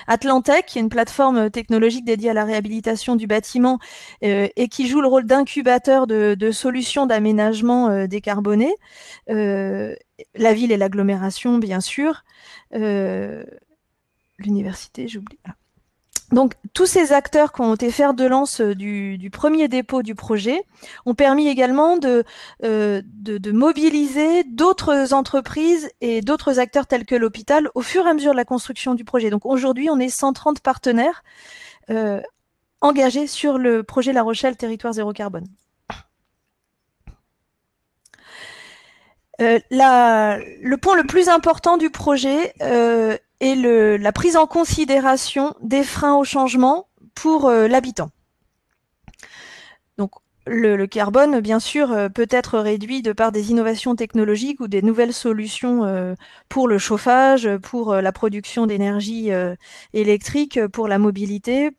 Atlantec, qui est une plateforme technologique dédiée à la réhabilitation du bâtiment et qui joue le rôle d'incubateur de solutions d'aménagement décarboné, la ville et l'agglomération, bien sûr, l'université, j'oublie. Donc, tous ces acteurs qui ont été fer de lance du premier dépôt du projet ont permis également de mobiliser d'autres entreprises et d'autres acteurs tels que l'hôpital au fur et à mesure de la construction du projet. Donc, aujourd'hui, on est 130 partenaires engagés sur le projet La Rochelle Territoire Zéro Carbone. Le point le plus important du projet et la prise en considération des freins au changement pour l'habitant. Donc, le carbone, bien sûr, peut être réduit de par des innovations technologiques ou des nouvelles solutions pour le chauffage, pour la production d'énergie électrique, pour la mobilité.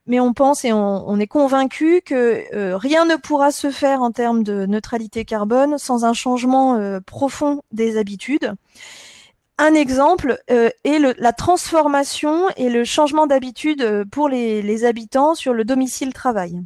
Mais on pense et on est convaincu que rien ne pourra se faire en termes de neutralité carbone sans un changement profond des habitudes. Un exemple est la transformation et le changement d'habitude pour les habitants sur le domicile-travail.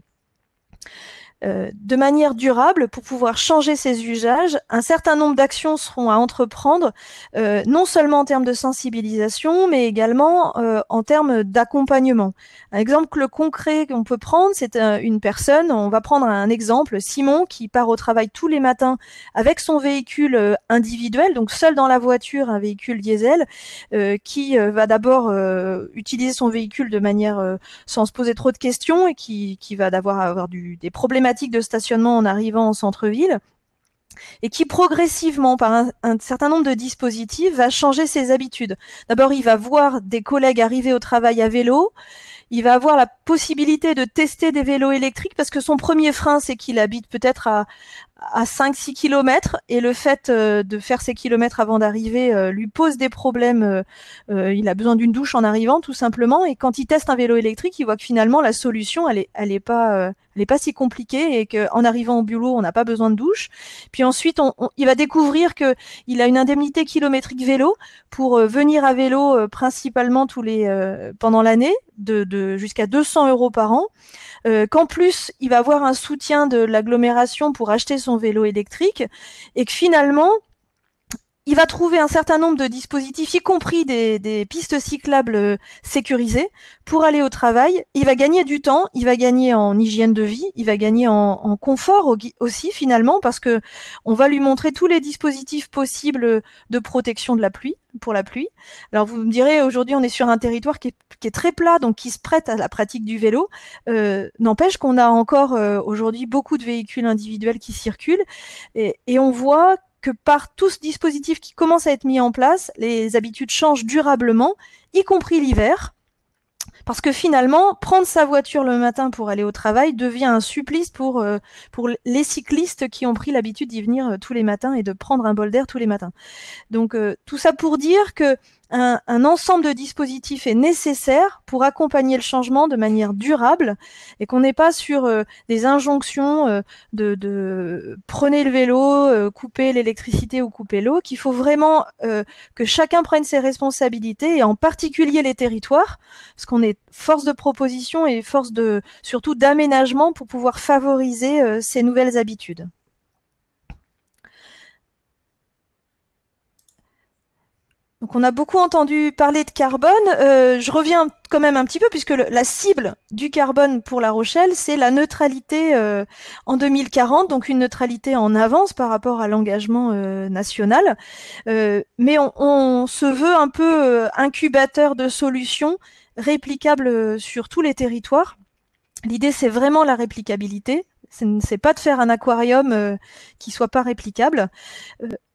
De manière durable, pour pouvoir changer ces usages, un certain nombre d'actions seront à entreprendre, non seulement en termes de sensibilisation, mais également en termes d'accompagnement. Un exemple concret qu'on peut prendre, c'est une personne, on va prendre un exemple, Simon, qui part au travail tous les matins avec son véhicule individuel, donc seul dans la voiture, un véhicule diesel, qui va d'abord utiliser son véhicule de manière sans se poser trop de questions et qui va avoir des problématiques de stationnement en arrivant en centre-ville et qui progressivement, par un certain nombre de dispositifs, va changer ses habitudes. D'abord, il va voir des collègues arriver au travail à vélo, il va avoir la possibilité de tester des vélos électriques parce que son premier frein, c'est qu'il habite peut-être à 5-6 kilomètres et le fait de faire ces kilomètres avant d'arriver lui pose des problèmes. Il a besoin d'une douche en arrivant tout simplement, et quand il teste un vélo électrique, il voit que finalement la solution elle est pas si compliquée et qu'en arrivant au boulot on n'a pas besoin de douche. Puis ensuite il va découvrir que il a une indemnité kilométrique vélo pour venir à vélo principalement pendant l'année de jusqu'à 200 € par an. Qu'en plus, il va avoir un soutien de l'agglomération pour acheter son vélo électrique et que finalement, il va trouver un certain nombre de dispositifs, y compris des pistes cyclables sécurisées, pour aller au travail. Il va gagner du temps, il va gagner en hygiène de vie, il va gagner en confort aussi finalement, parce que on va lui montrer tous les dispositifs possibles de protection de la pluie, pour la pluie. Alors vous me direz, aujourd'hui on est sur un territoire qui est très plat, donc qui se prête à la pratique du vélo. N'empêche qu'on a encore aujourd'hui beaucoup de véhicules individuels qui circulent, et on voit que par tout ce dispositif qui commence à être mis en place, les habitudes changent durablement, y compris l'hiver. Parce que finalement, prendre sa voiture le matin pour aller au travail devient un supplice pour les cyclistes qui ont pris l'habitude d'y venir tous les matins et de prendre un bol d'air tous les matins. Donc tout ça pour dire que un ensemble de dispositifs est nécessaire pour accompagner le changement de manière durable et qu'on n'est pas sur des injonctions de prenez le vélo, coupez l'électricité ou coupez l'eau, qu'il faut vraiment que chacun prenne ses responsabilités et en particulier les territoires, parce qu'on est force de proposition et force de surtout d'aménagement pour pouvoir favoriser ces nouvelles habitudes. Donc on a beaucoup entendu parler de carbone. Je reviens quand même un petit peu puisque la cible du carbone pour La Rochelle, c'est la neutralité en 2040, donc une neutralité en avance par rapport à l'engagement national. Mais on se veut un peu incubateur de solutions réplicables sur tous les territoires. L'idée, c'est vraiment la réplicabilité. C'est pas de faire un aquarium qui soit pas réplicable.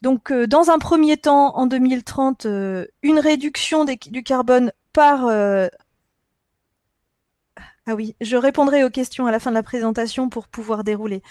Donc, dans un premier temps, en 2030, une réduction du carbone par... Ah oui, je répondrai aux questions à la fin de la présentation pour pouvoir dérouler.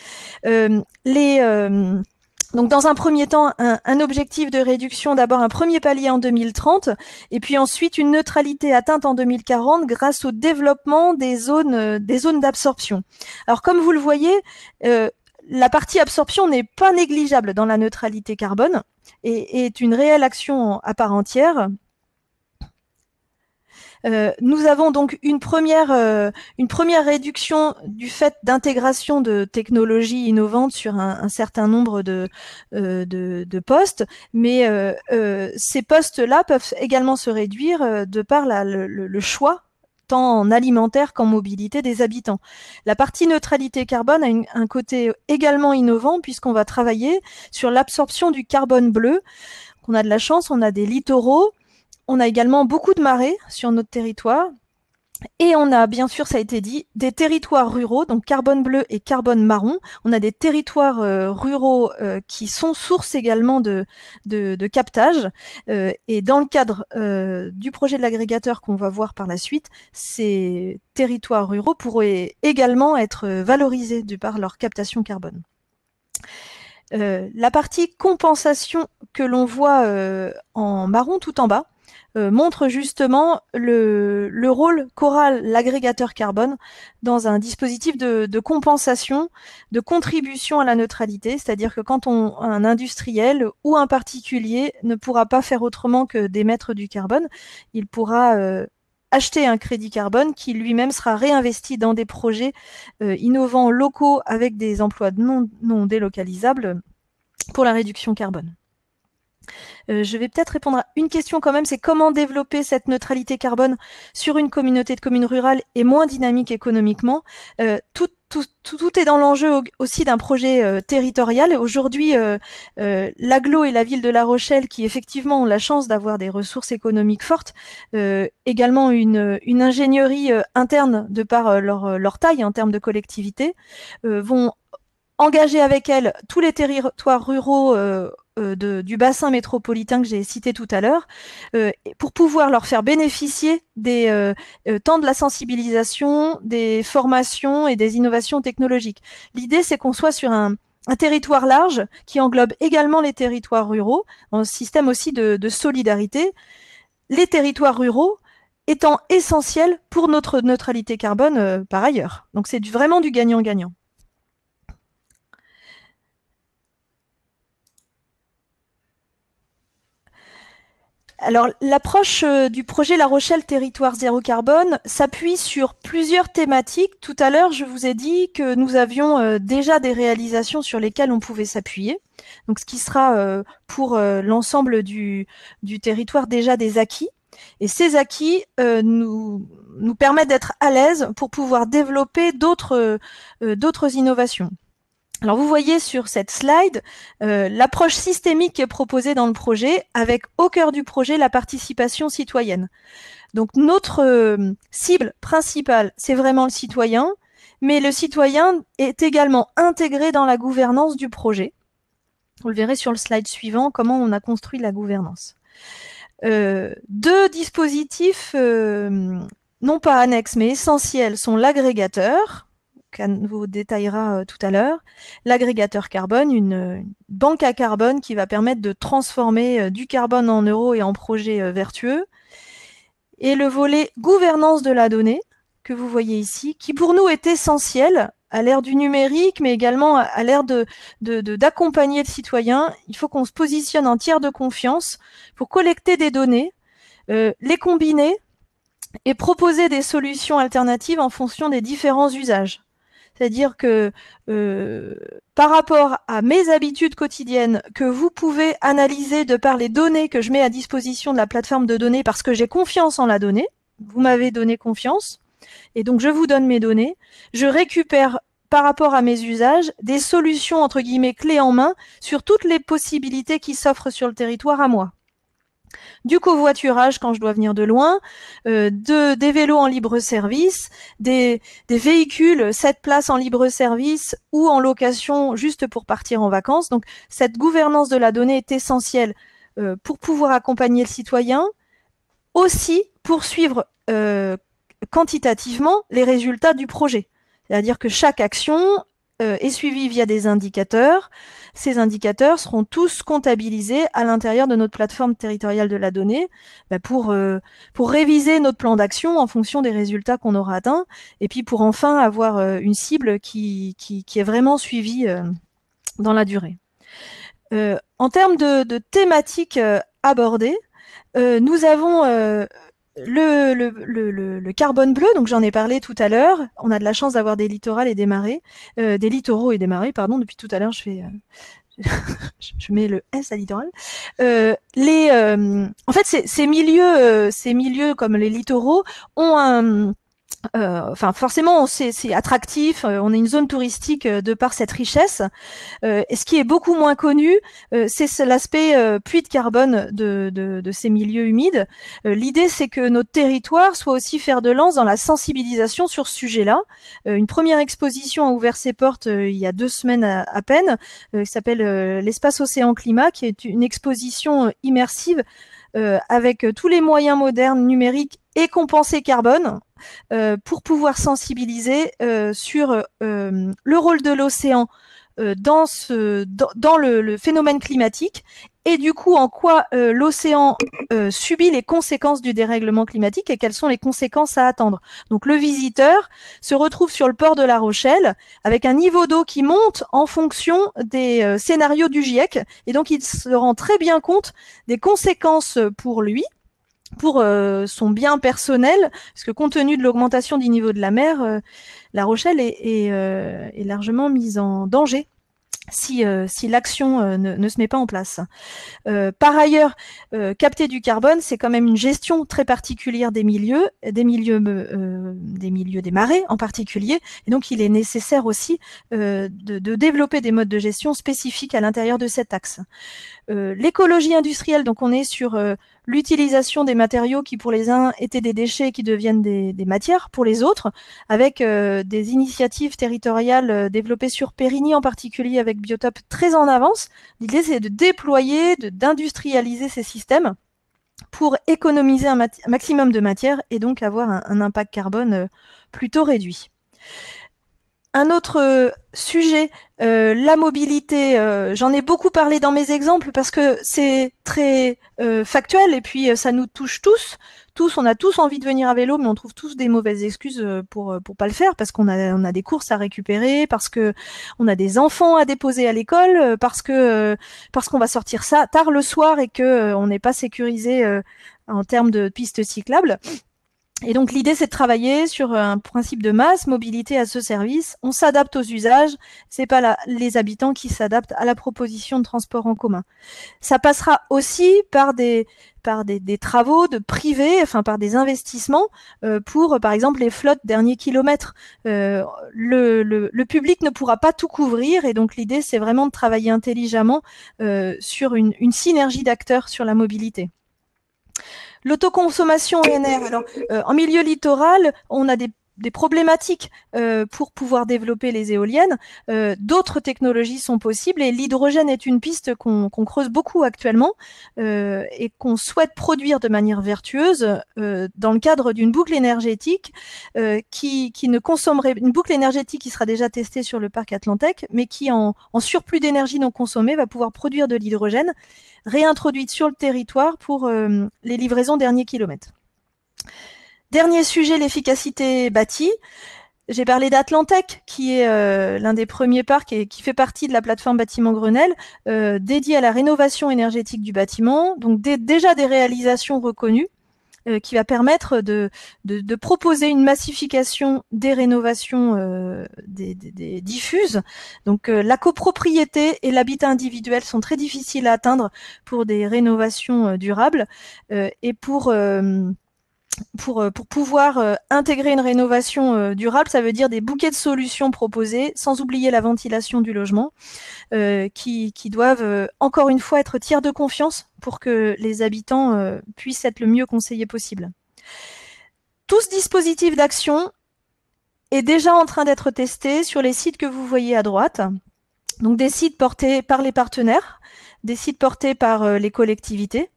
Donc, dans un premier temps, un objectif de réduction, d'abord un premier palier en 2030, et puis ensuite une neutralité atteinte en 2040 grâce au développement des zones d'absorption. Alors, comme vous le voyez, la partie absorption n'est pas négligeable dans la neutralité carbone et est une réelle action à part entière. Nous avons donc une première réduction du fait d'intégration de technologies innovantes sur un certain nombre de postes, mais ces postes-là peuvent également se réduire de par le choix tant en alimentaire qu'en mobilité des habitants. La partie neutralité carbone a un côté également innovant puisqu'on va travailler sur l'absorption du carbone bleu. On a de la chance, on a des littoraux. On a également beaucoup de marais sur notre territoire et on a, bien sûr, ça a été dit, des territoires ruraux, donc carbone bleu et carbone marron. On a des territoires ruraux qui sont source également de captage et dans le cadre du projet de l'agrégateur qu'on va voir par la suite, ces territoires ruraux pourraient également être valorisés par leur captation carbone. La partie compensation que l'on voit en marron tout en bas, montre justement le rôle qu'aura l'agrégateur carbone dans un dispositif de compensation, de contribution à la neutralité, c'est-à-dire que quand un industriel ou un particulier ne pourra pas faire autrement que d'émettre du carbone, il pourra acheter un crédit carbone qui lui-même sera réinvesti dans des projets innovants locaux avec des emplois non délocalisables pour la réduction carbone. Je vais peut-être répondre à une question quand même, c'est comment développer cette neutralité carbone sur une communauté de communes rurales et moins dynamique économiquement. Tout est dans l'enjeu aussi d'un projet territorial. Aujourd'hui, l'agglo et la ville de La Rochelle, qui effectivement ont la chance d'avoir des ressources économiques fortes, également une ingénierie interne de par leur taille en termes de collectivité, vont engager avec elle tous les territoires ruraux du bassin métropolitain que j'ai cité tout à l'heure, pour pouvoir leur faire bénéficier tant de la sensibilisation, des formations et des innovations technologiques. L'idée, c'est qu'on soit sur un territoire large qui englobe également les territoires ruraux, un système aussi de solidarité. Les territoires ruraux étant essentiels pour notre neutralité carbone par ailleurs. Donc c'est vraiment du gagnant-gagnant. Alors, l'approche du projet La Rochelle Territoire Zéro Carbone s'appuie sur plusieurs thématiques. Tout à l'heure, je vous ai dit que nous avions déjà des réalisations sur lesquelles on pouvait s'appuyer. Donc, ce qui sera pour l'ensemble du territoire déjà des acquis. Et ces acquis nous permettent d'être à l'aise pour pouvoir développer d'autres innovations. Alors vous voyez sur cette slide l'approche systémique qui est proposée dans le projet, avec au cœur du projet la participation citoyenne. Donc notre cible principale, c'est vraiment le citoyen, mais le citoyen est également intégré dans la gouvernance du projet. Vous le verrez sur le slide suivant, comment on a construit la gouvernance. Deux dispositifs non pas annexes mais essentiels sont l'agrégateur, qu'Anne vous détaillera tout à l'heure, l'agrégateur carbone, une banque à carbone qui va permettre de transformer du carbone en euros et en projets vertueux, et le volet gouvernance de la donnée, que vous voyez ici, qui pour nous est essentiel à l'ère du numérique, mais également à l'ère d'accompagner le citoyen. Il faut qu'on se positionne en tiers de confiance pour collecter des données, les combiner et proposer des solutions alternatives en fonction des différents usages. C'est-à-dire que par rapport à mes habitudes quotidiennes que vous pouvez analyser de par les données que je mets à disposition de la plateforme de données parce que j'ai confiance en la donnée, vous m'avez donné confiance, et donc je vous donne mes données, je récupère par rapport à mes usages des solutions entre guillemets clés en main sur toutes les possibilités qui s'offrent sur le territoire à moi. Du covoiturage quand je dois venir de loin, des vélos en libre service, des véhicules 7 places en libre service ou en location juste pour partir en vacances. Donc cette gouvernance de la donnée est essentielle pour pouvoir accompagner le citoyen, aussi pour suivre quantitativement les résultats du projet. C'est-à-dire que chaque action est suivie via des indicateurs. Ces indicateurs seront tous comptabilisés à l'intérieur de notre plateforme territoriale de la donnée pour réviser notre plan d'action en fonction des résultats qu'on aura atteints et puis pour enfin avoir une cible qui est vraiment suivie dans la durée. En termes de thématiques abordées, nous avons le carbone bleu, donc j'en ai parlé tout à l'heure. On a de la chance d'avoir des littoraux et des marais, depuis tout à l'heure je fais je mets le S à littoral. En fait, ces milieux comme les littoraux ont un forcément, c'est attractif. On est une zone touristique de par cette richesse. Et ce qui est beaucoup moins connu, c'est l'aspect puits de carbone de ces milieux humides. L'idée, c'est que notre territoire soit aussi fer de lance dans la sensibilisation sur ce sujet-là. Une première exposition a ouvert ses portes il y a 2 semaines à peine, qui s'appelle l'Espace Océan Climat, qui est une exposition immersive avec tous les moyens modernes numériques et compensés carbone pour pouvoir sensibiliser sur le rôle de l'océan dans le phénomène climatique et du coup en quoi l'océan subit les conséquences du dérèglement climatique et quelles sont les conséquences à attendre. Donc le visiteur se retrouve sur le port de La Rochelle avec un niveau d'eau qui monte en fonction des scénarios du GIEC et donc il se rend très bien compte des conséquences pour lui, pour son bien personnel, parce que compte tenu de l'augmentation du niveau de la mer, La Rochelle est largement mise en danger si l'action ne se met pas en place. Par ailleurs, capter du carbone, c'est quand même une gestion très particulière des marais en particulier, et donc il est nécessaire aussi de développer des modes de gestion spécifiques à l'intérieur de cet axe. L'écologie industrielle, donc on est sur l'utilisation des matériaux qui pour les uns étaient des déchets qui deviennent des matières pour les autres, avec des initiatives territoriales développées sur Périgny en particulier avec Biotop très en avance. L'idée c'est de déployer, d'industrialiser ces systèmes pour économiser un maximum de matière et donc avoir un impact carbone plutôt réduit. Un autre sujet, la mobilité, j'en ai beaucoup parlé dans mes exemples parce que c'est très factuel et puis ça nous touche tous. On a tous envie de venir à vélo, mais on trouve tous des mauvaises excuses pour pas le faire parce qu'on a des courses à récupérer, parce que on a des enfants à déposer à l'école, parce qu'on va sortir ça tard le soir et que on n'est pas sécurisé en termes de pistes cyclables. Et donc l'idée, c'est de travailler sur un principe de masse, mobilité à ce service. On s'adapte aux usages. C'est pas les habitants qui s'adaptent à la proposition de transport en commun. Ça passera aussi par des travaux de privés, enfin par des investissements pour, par exemple, les flottes derniers kilomètres. Le public ne pourra pas tout couvrir et donc l'idée, c'est vraiment de travailler intelligemment sur une synergie d'acteurs sur la mobilité. L'autoconsommation ENR. Alors, en milieu littoral, on a des problématiques pour pouvoir développer les éoliennes. D'autres technologies sont possibles et l'hydrogène est une piste qu'on creuse beaucoup actuellement et qu'on souhaite produire de manière vertueuse dans le cadre d'une boucle énergétique qui ne consommerait, une boucle énergétique qui sera déjà testée sur le parc Atlantique, mais qui en surplus d'énergie non consommée va pouvoir produire de l'hydrogène réintroduite sur le territoire pour les livraisons derniers kilomètres. Dernier sujet, l'efficacité bâtie. J'ai parlé d'Atlantec, qui est l'un des premiers parcs et qui fait partie de la plateforme Bâtiment Grenelle, dédiée à la rénovation énergétique du bâtiment. Donc déjà des réalisations reconnues, qui va permettre de proposer une massification des rénovations des diffuses. Donc la copropriété et l'habitat individuel sont très difficiles à atteindre pour des rénovations durables et pour pouvoir intégrer une rénovation durable, ça veut dire des bouquets de solutions proposés, sans oublier la ventilation du logement, qui doivent encore une fois être tiers de confiance pour que les habitants puissent être le mieux conseillés possible. Tout ce dispositif d'action est déjà en train d'être testé sur les sites que vous voyez à droite. Donc des sites portés par les partenaires, des sites portés par les collectivités,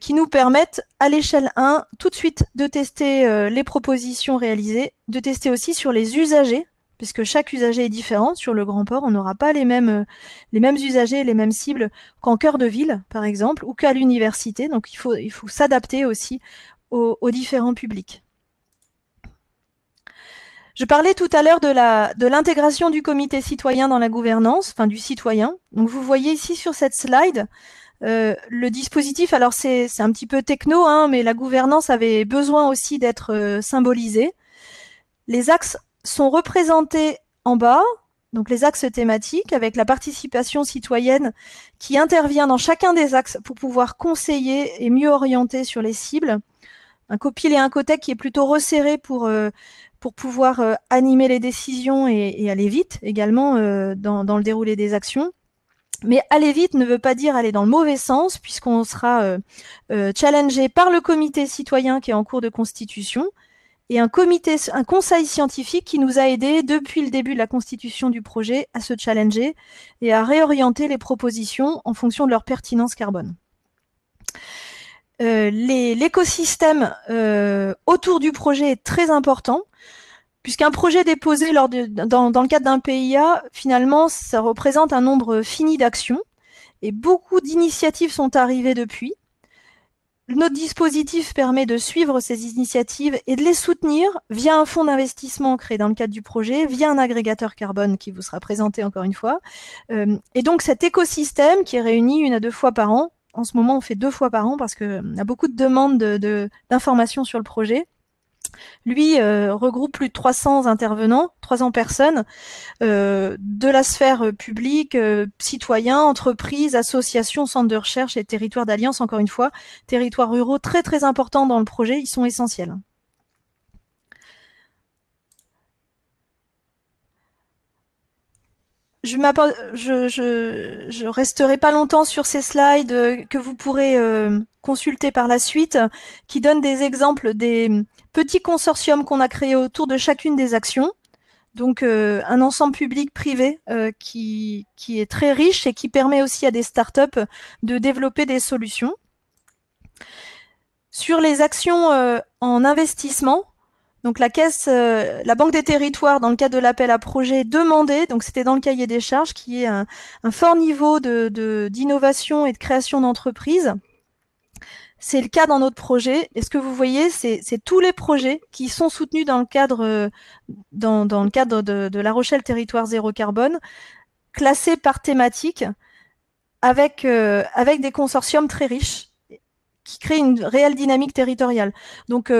qui nous permettent à l'échelle 1 tout de suite de tester les propositions réalisées, de tester aussi sur les usagers, puisque chaque usager est différent. Sur le Grand Port, on n'aura pas les mêmes usagers, les mêmes cibles qu'en cœur de ville, par exemple, ou qu'à l'université. Donc il faut s'adapter aussi aux différents publics. Je parlais tout à l'heure de l'intégration du comité citoyen dans la gouvernance, enfin du citoyen. Donc vous voyez ici sur cette slide le dispositif. Alors c'est un petit peu techno, hein, mais la gouvernance avait besoin aussi d'être symbolisée. Les axes sont représentés en bas, donc les axes thématiques avec la participation citoyenne qui intervient dans chacun des axes pour pouvoir conseiller et mieux orienter sur les cibles. Un copil et un cotec qui est plutôt resserré pour pouvoir animer les décisions et aller vite également dans le déroulé des actions. Mais aller vite ne veut pas dire aller dans le mauvais sens, puisqu'on sera challengé par le comité citoyen qui est en cours de constitution et un conseil scientifique qui nous a aidés depuis le début de la constitution du projet à se challenger et à réorienter les propositions en fonction de leur pertinence carbone. L'écosystème autour du projet est très important, puisqu'un projet déposé dans le cadre d'un PIA, finalement, ça représente un nombre fini d'actions, et beaucoup d'initiatives sont arrivées depuis. Notre dispositif permet de suivre ces initiatives et de les soutenir via un fonds d'investissement créé dans le cadre du projet, via un agrégateur carbone qui vous sera présenté encore une fois. Et donc cet écosystème qui est réuni 1 à 2 fois par an, en ce moment on fait 2 fois par an parce qu'on a beaucoup de demandes d'informations sur le projet. Lui regroupe plus de 300 intervenants, 300 personnes de la sphère publique, citoyens, entreprises, associations, centres de recherche et territoires d'alliance, encore une fois, territoires ruraux très très importants dans le projet, ils sont essentiels. Je resterai pas longtemps sur ces slides que vous pourrez consulter par la suite, qui donnent des exemples des petits consortiums qu'on a créés autour de chacune des actions. Donc un ensemble public-privé qui est très riche et qui permet aussi à des startups de développer des solutions. Sur les actions en investissement, Donc la Banque des territoires, dans le cadre de l'appel à projet, demandait, donc c'était dans le cahier des charges, qu'il y ait un fort niveau d'innovation et de création d'entreprises. C'est le cas dans notre projet. Et ce que vous voyez, c'est tous les projets qui sont soutenus dans le cadre, de La Rochelle Territoire Zéro Carbone, classés par thématique, avec des consortiums très riches qui créent une réelle dynamique territoriale. Donc,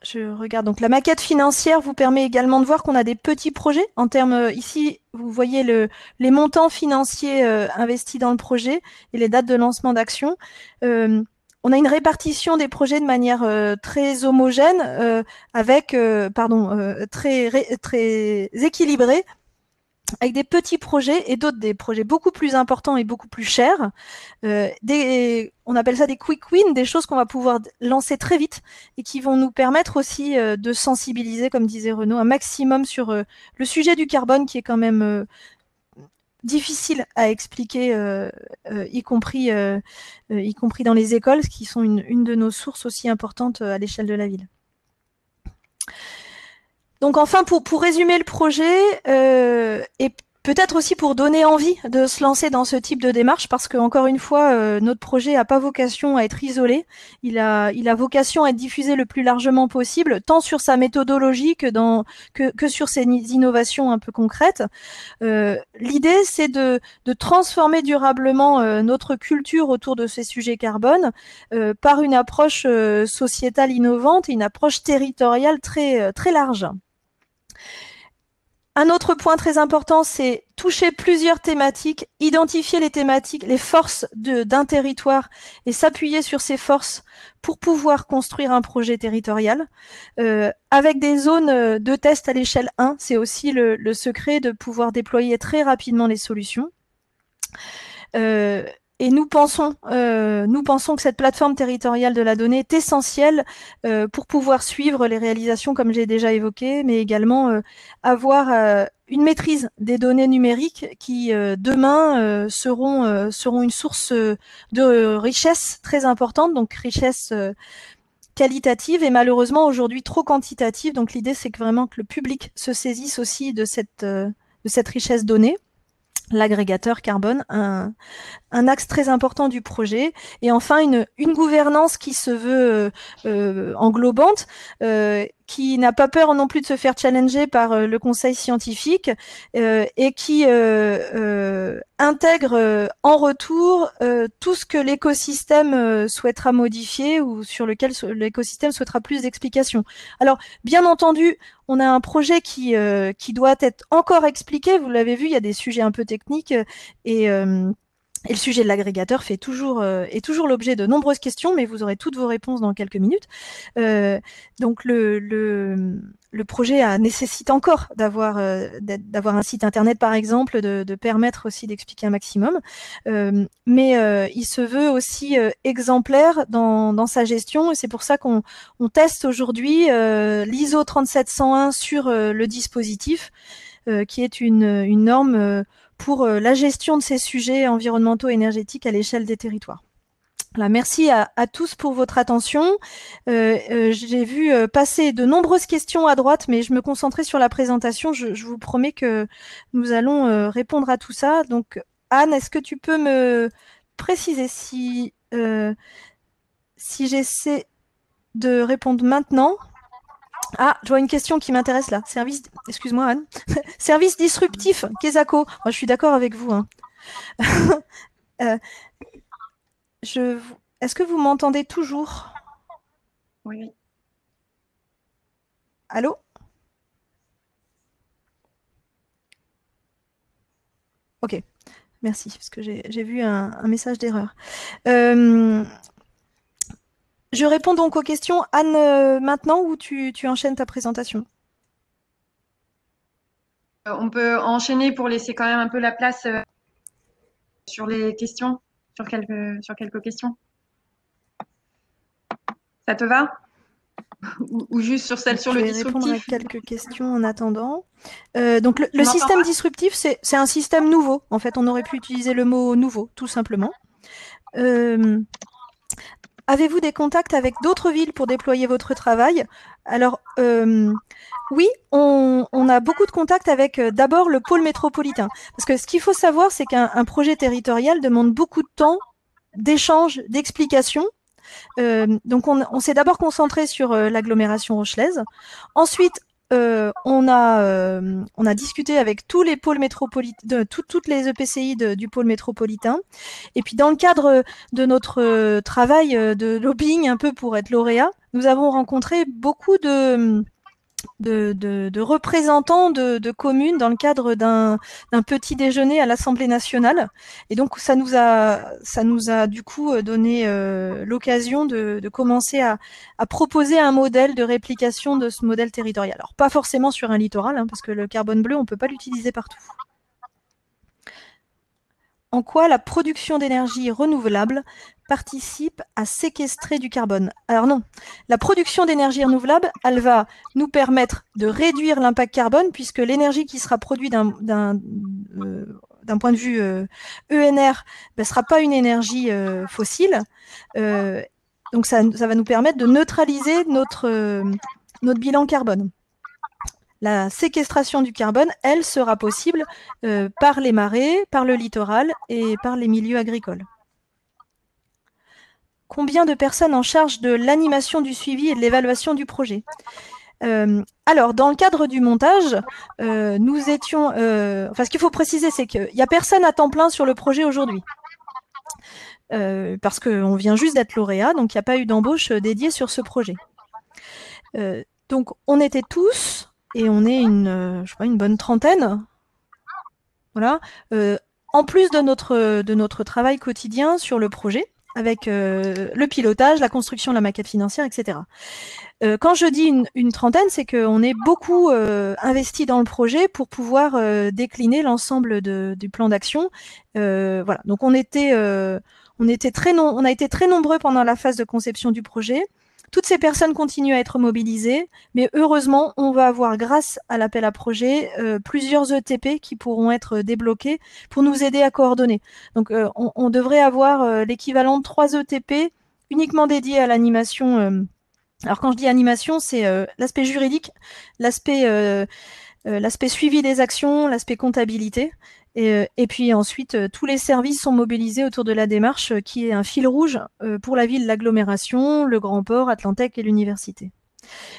je regarde. Donc, la maquette financière vous permet également de voir qu'on a des petits projets. En termes, ici, vous voyez les montants financiers investis dans le projet et les dates de lancement d'action. On a une répartition des projets de manière très homogène, très équilibrée, avec des petits projets et d'autres des projets beaucoup plus importants et beaucoup plus chers. On appelle ça des quick wins, des choses qu'on va pouvoir lancer très vite et qui vont nous permettre aussi de sensibiliser, comme disait Renaud, un maximum sur le sujet du carbone qui est quand même difficile à expliquer, y compris dans les écoles, qui sont une de nos sources aussi importantes à l'échelle de la ville. Donc enfin, pour résumer le projet, et peut-être aussi pour donner envie de se lancer dans ce type de démarche, parce que encore une fois, notre projet n'a pas vocation à être isolé, il a vocation à être diffusé le plus largement possible, tant sur sa méthodologie que sur ses innovations un peu concrètes. L'idée, c'est de transformer durablement notre culture autour de ces sujets carbone par une approche sociétale innovante et une approche territoriale très, très large. Un autre point très important, c'est toucher plusieurs thématiques, identifier les thématiques, les forces d'un territoire et s'appuyer sur ces forces pour pouvoir construire un projet territorial. Avec des zones de test à l'échelle 1, c'est aussi le secret de pouvoir déployer très rapidement les solutions. Et nous pensons que cette plateforme territoriale de la donnée est essentielle pour pouvoir suivre les réalisations, comme j'ai déjà évoqué, mais également avoir une maîtrise des données numériques qui, demain, seront une source de richesse très importante, donc richesse qualitative et malheureusement aujourd'hui trop quantitative. Donc l'idée, c'est que vraiment que le public se saisisse aussi de cette richesse donnée. L'agrégateur carbone, un axe très important du projet, et enfin une gouvernance qui se veut englobante, qui n'a pas peur non plus de se faire challenger par le conseil scientifique et qui intègre en retour tout ce que l'écosystème souhaitera modifier ou sur lequel l'écosystème souhaitera plus d'explications. Alors, bien entendu, on a un projet qui doit être encore expliqué. Vous l'avez vu, il y a des sujets un peu techniques et le sujet de l'agrégateur est toujours l'objet de nombreuses questions, mais vous aurez toutes vos réponses dans quelques minutes. Donc le projet nécessite encore d'avoir un site internet, par exemple, de permettre aussi d'expliquer un maximum. Mais il se veut aussi exemplaire dans sa gestion, et c'est pour ça qu'on teste aujourd'hui l'ISO 37101 sur le dispositif, qui est une norme pour la gestion de ces sujets environnementaux et énergétiques à l'échelle des territoires. Voilà, merci à tous pour votre attention. J'ai vu passer de nombreuses questions à droite, mais je me concentrais sur la présentation. Je vous promets que nous allons répondre à tout ça. Donc, Anne, est-ce que tu peux me préciser si j'essaie de répondre maintenant? Ah, je vois une question qui m'intéresse là. Excuse-moi Anne. Service disruptif, Kesako. Moi, je suis d'accord avec vous. Hein. Est-ce que vous m'entendez toujours? Oui. Allô? Ok, merci, parce que j'ai vu un message d'erreur. Je réponds donc aux questions, Anne, maintenant, ou tu enchaînes ta présentation? On peut enchaîner pour laisser quand même un peu la place sur les questions, sur quelques questions. Ça te va? Ou juste sur celle sur le disruptif? Je vais répondre à quelques questions en attendant. Donc le système disruptif, c'est un système nouveau. En fait, on aurait pu utiliser le mot nouveau, tout simplement. avez-vous des contacts avec d'autres villes pour déployer votre travail? Alors, oui, on a beaucoup de contacts avec d'abord le pôle métropolitain. Parce que ce qu'il faut savoir, c'est qu'un projet territorial demande beaucoup de temps, d'échanges, d'explications. Donc on s'est d'abord concentré sur l'agglomération rochelaise. Ensuite, on a discuté avec tous les pôles métropolitains, toutes les EPCI du pôle métropolitain. Et puis dans le cadre de notre travail de lobbying un peu pour être lauréat, nous avons rencontré beaucoup de représentants de communes dans le cadre d'un petit déjeuner à l'Assemblée nationale. Et donc ça nous a du coup donné l'occasion de commencer à proposer un modèle de réplication de ce modèle territorial. Alors pas forcément sur un littoral, hein, parce que le carbone bleu, on ne peut pas l'utiliser partout. En quoi la production d'énergie renouvelable participe à séquestrer du carbone? Alors non, la production d'énergie renouvelable, elle va nous permettre de réduire l'impact carbone puisque l'énergie qui sera produite d'un point de vue ENR ne sera pas une énergie fossile. Donc ça va nous permettre de neutraliser notre bilan carbone. La séquestration du carbone, elle, sera possible par les marais, par le littoral et par les milieux agricoles. Combien de personnes en charge de l'animation du suivi et de l'évaluation du projet? Alors, dans le cadre du montage, nous étions... enfin, ce qu'il faut préciser, c'est qu'il n'y a personne à temps plein sur le projet aujourd'hui. Parce qu'on vient juste d'être lauréat, donc il n'y a pas eu d'embauche dédiée sur ce projet. Donc, on était tous... Et on est je sais pas, une bonne trentaine. Voilà. En plus de notre travail quotidien sur le projet, avec le pilotage, la construction, la maquette financière, etc. Quand je dis une trentaine, c'est qu'on est beaucoup investi dans le projet pour pouvoir décliner l'ensemble du plan d'action. Voilà. Donc on a été très nombreux pendant la phase de conception du projet. Toutes ces personnes continuent à être mobilisées, mais heureusement, on va avoir, grâce à l'appel à projet, plusieurs ETP qui pourront être débloqués pour nous aider à coordonner. Donc, on devrait avoir l'équivalent de 3 ETP uniquement dédiés à l'animation. Alors, quand je dis animation, c'est l'aspect juridique, l'aspect suivi des actions, l'aspect comptabilité. Et puis ensuite, tous les services sont mobilisés autour de la démarche qui est un fil rouge pour la ville, l'agglomération, le Grand Port, Atlantec et l'université.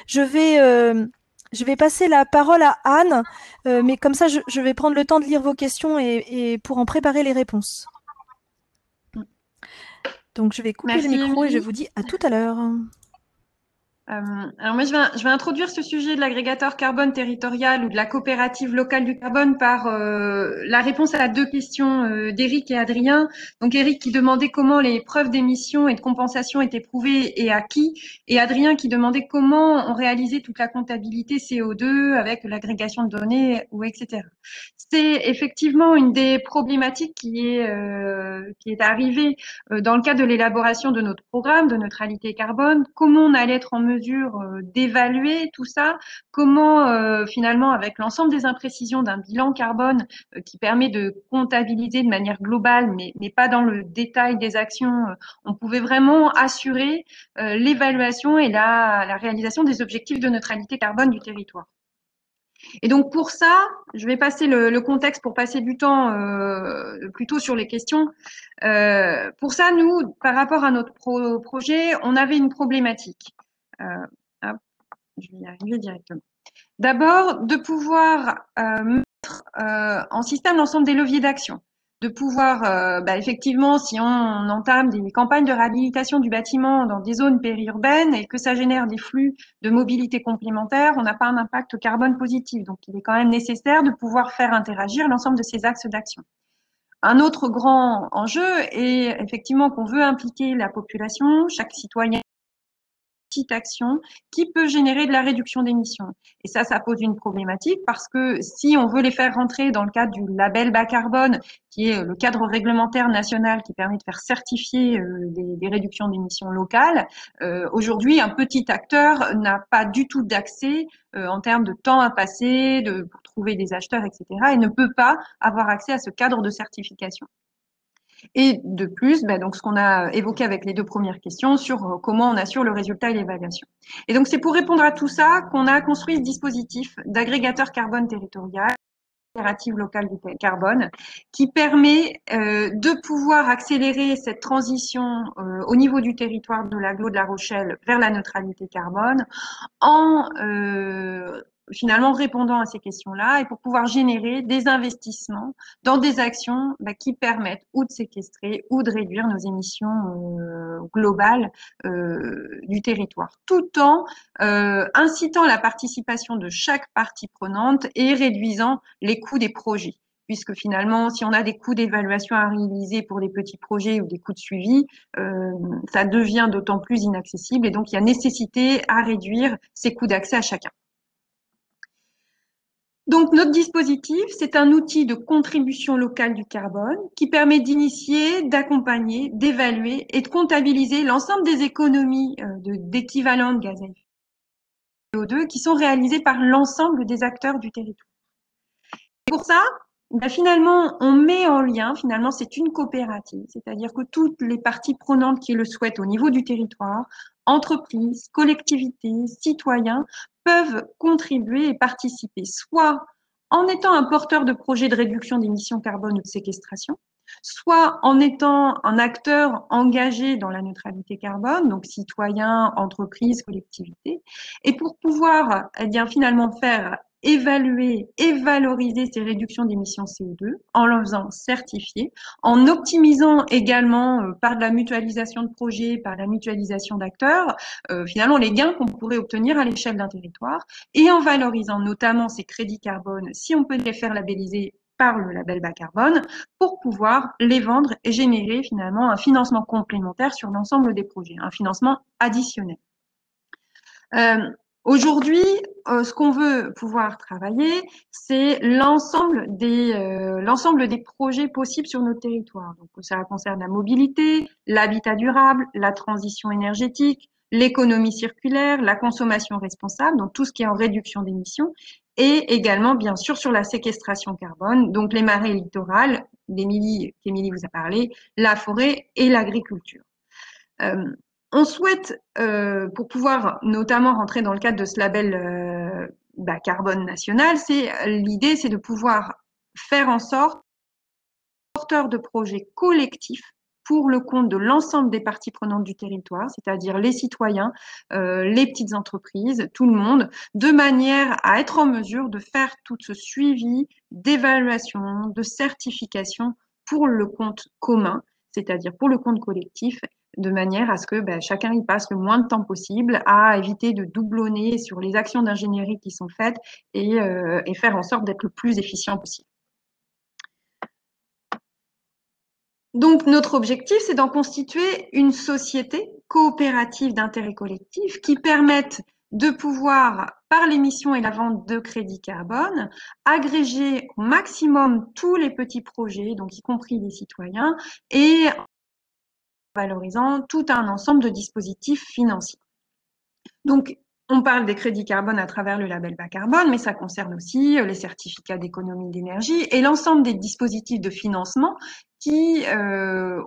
Je vais passer la parole à Anne, mais comme ça, je vais prendre le temps de lire vos questions et pour en préparer les réponses. Donc, je vais couper le micro, Émilie. Et je vous dis à tout à l'heure. Alors moi, je vais introduire ce sujet de l'agrégateur carbone territorial ou de la coopérative locale du carbone par la réponse à 2 questions d'Éric et Adrien. Donc Éric qui demandait comment les preuves d'émissions et de compensation étaient prouvées et à qui, et Adrien qui demandait comment on réalisait toute la comptabilité CO2 avec l'agrégation de données ou etc. C'est effectivement une des problématiques qui est arrivée dans le cadre de l'élaboration de notre programme de neutralité carbone. Comment on allait être en mesure d'évaluer tout ça, comment finalement avec l'ensemble des imprécisions d'un bilan carbone qui permet de comptabiliser de manière globale mais pas dans le détail des actions, on pouvait vraiment assurer l'évaluation et la réalisation des objectifs de neutralité carbone du territoire. Et donc pour ça, je vais passer le contexte pour passer du temps plutôt sur les questions. Pour ça, nous, par rapport à notre projet, on avait une problématique. Hop, je vais y arriver directement. D'abord, de pouvoir mettre en système l'ensemble des leviers d'action, de pouvoir, effectivement, si on entame des campagnes de réhabilitation du bâtiment dans des zones périurbaines et que ça génère des flux de mobilité complémentaires, on n'a pas un impact carbone positif. Donc, il est quand même nécessaire de pouvoir faire interagir l'ensemble de ces axes d'action. Un autre grand enjeu est effectivement qu'on veut impliquer la population, chaque citoyen, petite action qui peut générer de la réduction d'émissions. Et ça pose une problématique parce que si on veut les faire rentrer dans le cadre du label bas carbone, qui est le cadre réglementaire national qui permet de faire certifier des réductions d'émissions locales, aujourd'hui, un petit acteur n'a pas du tout d'accès en termes de temps à passer, pour trouver des acheteurs, etc., et ne peut pas avoir accès à ce cadre de certification. Et de plus, donc ce qu'on a évoqué avec les deux premières questions sur comment on assure le résultat et l'évaluation. Et donc c'est pour répondre à tout ça qu'on a construit ce dispositif d'agrégateur carbone territorial, coopérative locale du carbone, qui permet de pouvoir accélérer cette transition au niveau du territoire de l'agglo de La Rochelle vers la neutralité carbone en finalement répondant à ces questions-là et pour pouvoir générer des investissements dans des actions qui permettent ou de séquestrer ou de réduire nos émissions globales du territoire, tout en incitant la participation de chaque partie prenante et réduisant les coûts des projets. Puisque finalement, si on a des coûts d'évaluation à réaliser pour des petits projets ou des coûts de suivi, ça devient d'autant plus inaccessible et donc il y a nécessité à réduire ces coûts d'accès à chacun. Donc notre dispositif, c'est un outil de contribution locale du carbone qui permet d'initier, d'accompagner, d'évaluer et de comptabiliser l'ensemble des économies d'équivalent de gaz à effet de CO2 qui sont réalisées par l'ensemble des acteurs du territoire. Et pour ça, finalement, on met en lien, finalement, c'est une coopérative, c'est-à-dire que toutes les parties prenantes qui le souhaitent au niveau du territoire, entreprises, collectivités, citoyens, peuvent contribuer et participer, soit en étant un porteur de projets de réduction d'émissions carbone ou de séquestration, soit en étant un acteur engagé dans la neutralité carbone, donc citoyens, entreprises, collectivités, et pour pouvoir finalement faire évaluer et valoriser ces réductions d'émissions CO2 en le faisant certifier, en optimisant également par de la mutualisation de projets, par la mutualisation d'acteurs, finalement les gains qu'on pourrait obtenir à l'échelle d'un territoire et en valorisant notamment ces crédits carbone, si on peut les faire labelliser par le label bas carbone, pour pouvoir les vendre et générer finalement un financement complémentaire sur l'ensemble des projets, un financement additionnel. Aujourd'hui, ce qu'on veut pouvoir travailler, c'est l'ensemble des projets possibles sur notre territoire. Donc, ça concerne la mobilité, l'habitat durable, la transition énergétique, l'économie circulaire, la consommation responsable, donc tout ce qui est en réduction d'émissions, et également, bien sûr, sur la séquestration carbone, donc les marais littorales, qu'Émilie vous a parlé, la forêt et l'agriculture. On souhaite, pour pouvoir notamment rentrer dans le cadre de ce label carbone national, l'idée, c'est de pouvoir faire en sorte, porteurs de projets collectifs pour le compte de l'ensemble des parties prenantes du territoire, c'est-à-dire les citoyens, les petites entreprises, tout le monde, de manière à être en mesure de faire tout ce suivi d'évaluation, de certification pour le compte commun, c'est-à-dire pour le compte collectif, de manière à ce que chacun y passe le moins de temps possible, à éviter de doublonner sur les actions d'ingénierie qui sont faites et faire en sorte d'être le plus efficient possible. Donc, notre objectif, c'est d'en constituer une société coopérative d'intérêt collectif qui permette de pouvoir, par l'émission et la vente de crédits carbone, agréger au maximum tous les petits projets, donc y compris les citoyens, et en valorisant tout un ensemble de dispositifs financiers. Donc, on parle des crédits carbone à travers le label bas carbone, mais ça concerne aussi les certificats d'économie d'énergie et l'ensemble des dispositifs de financement qui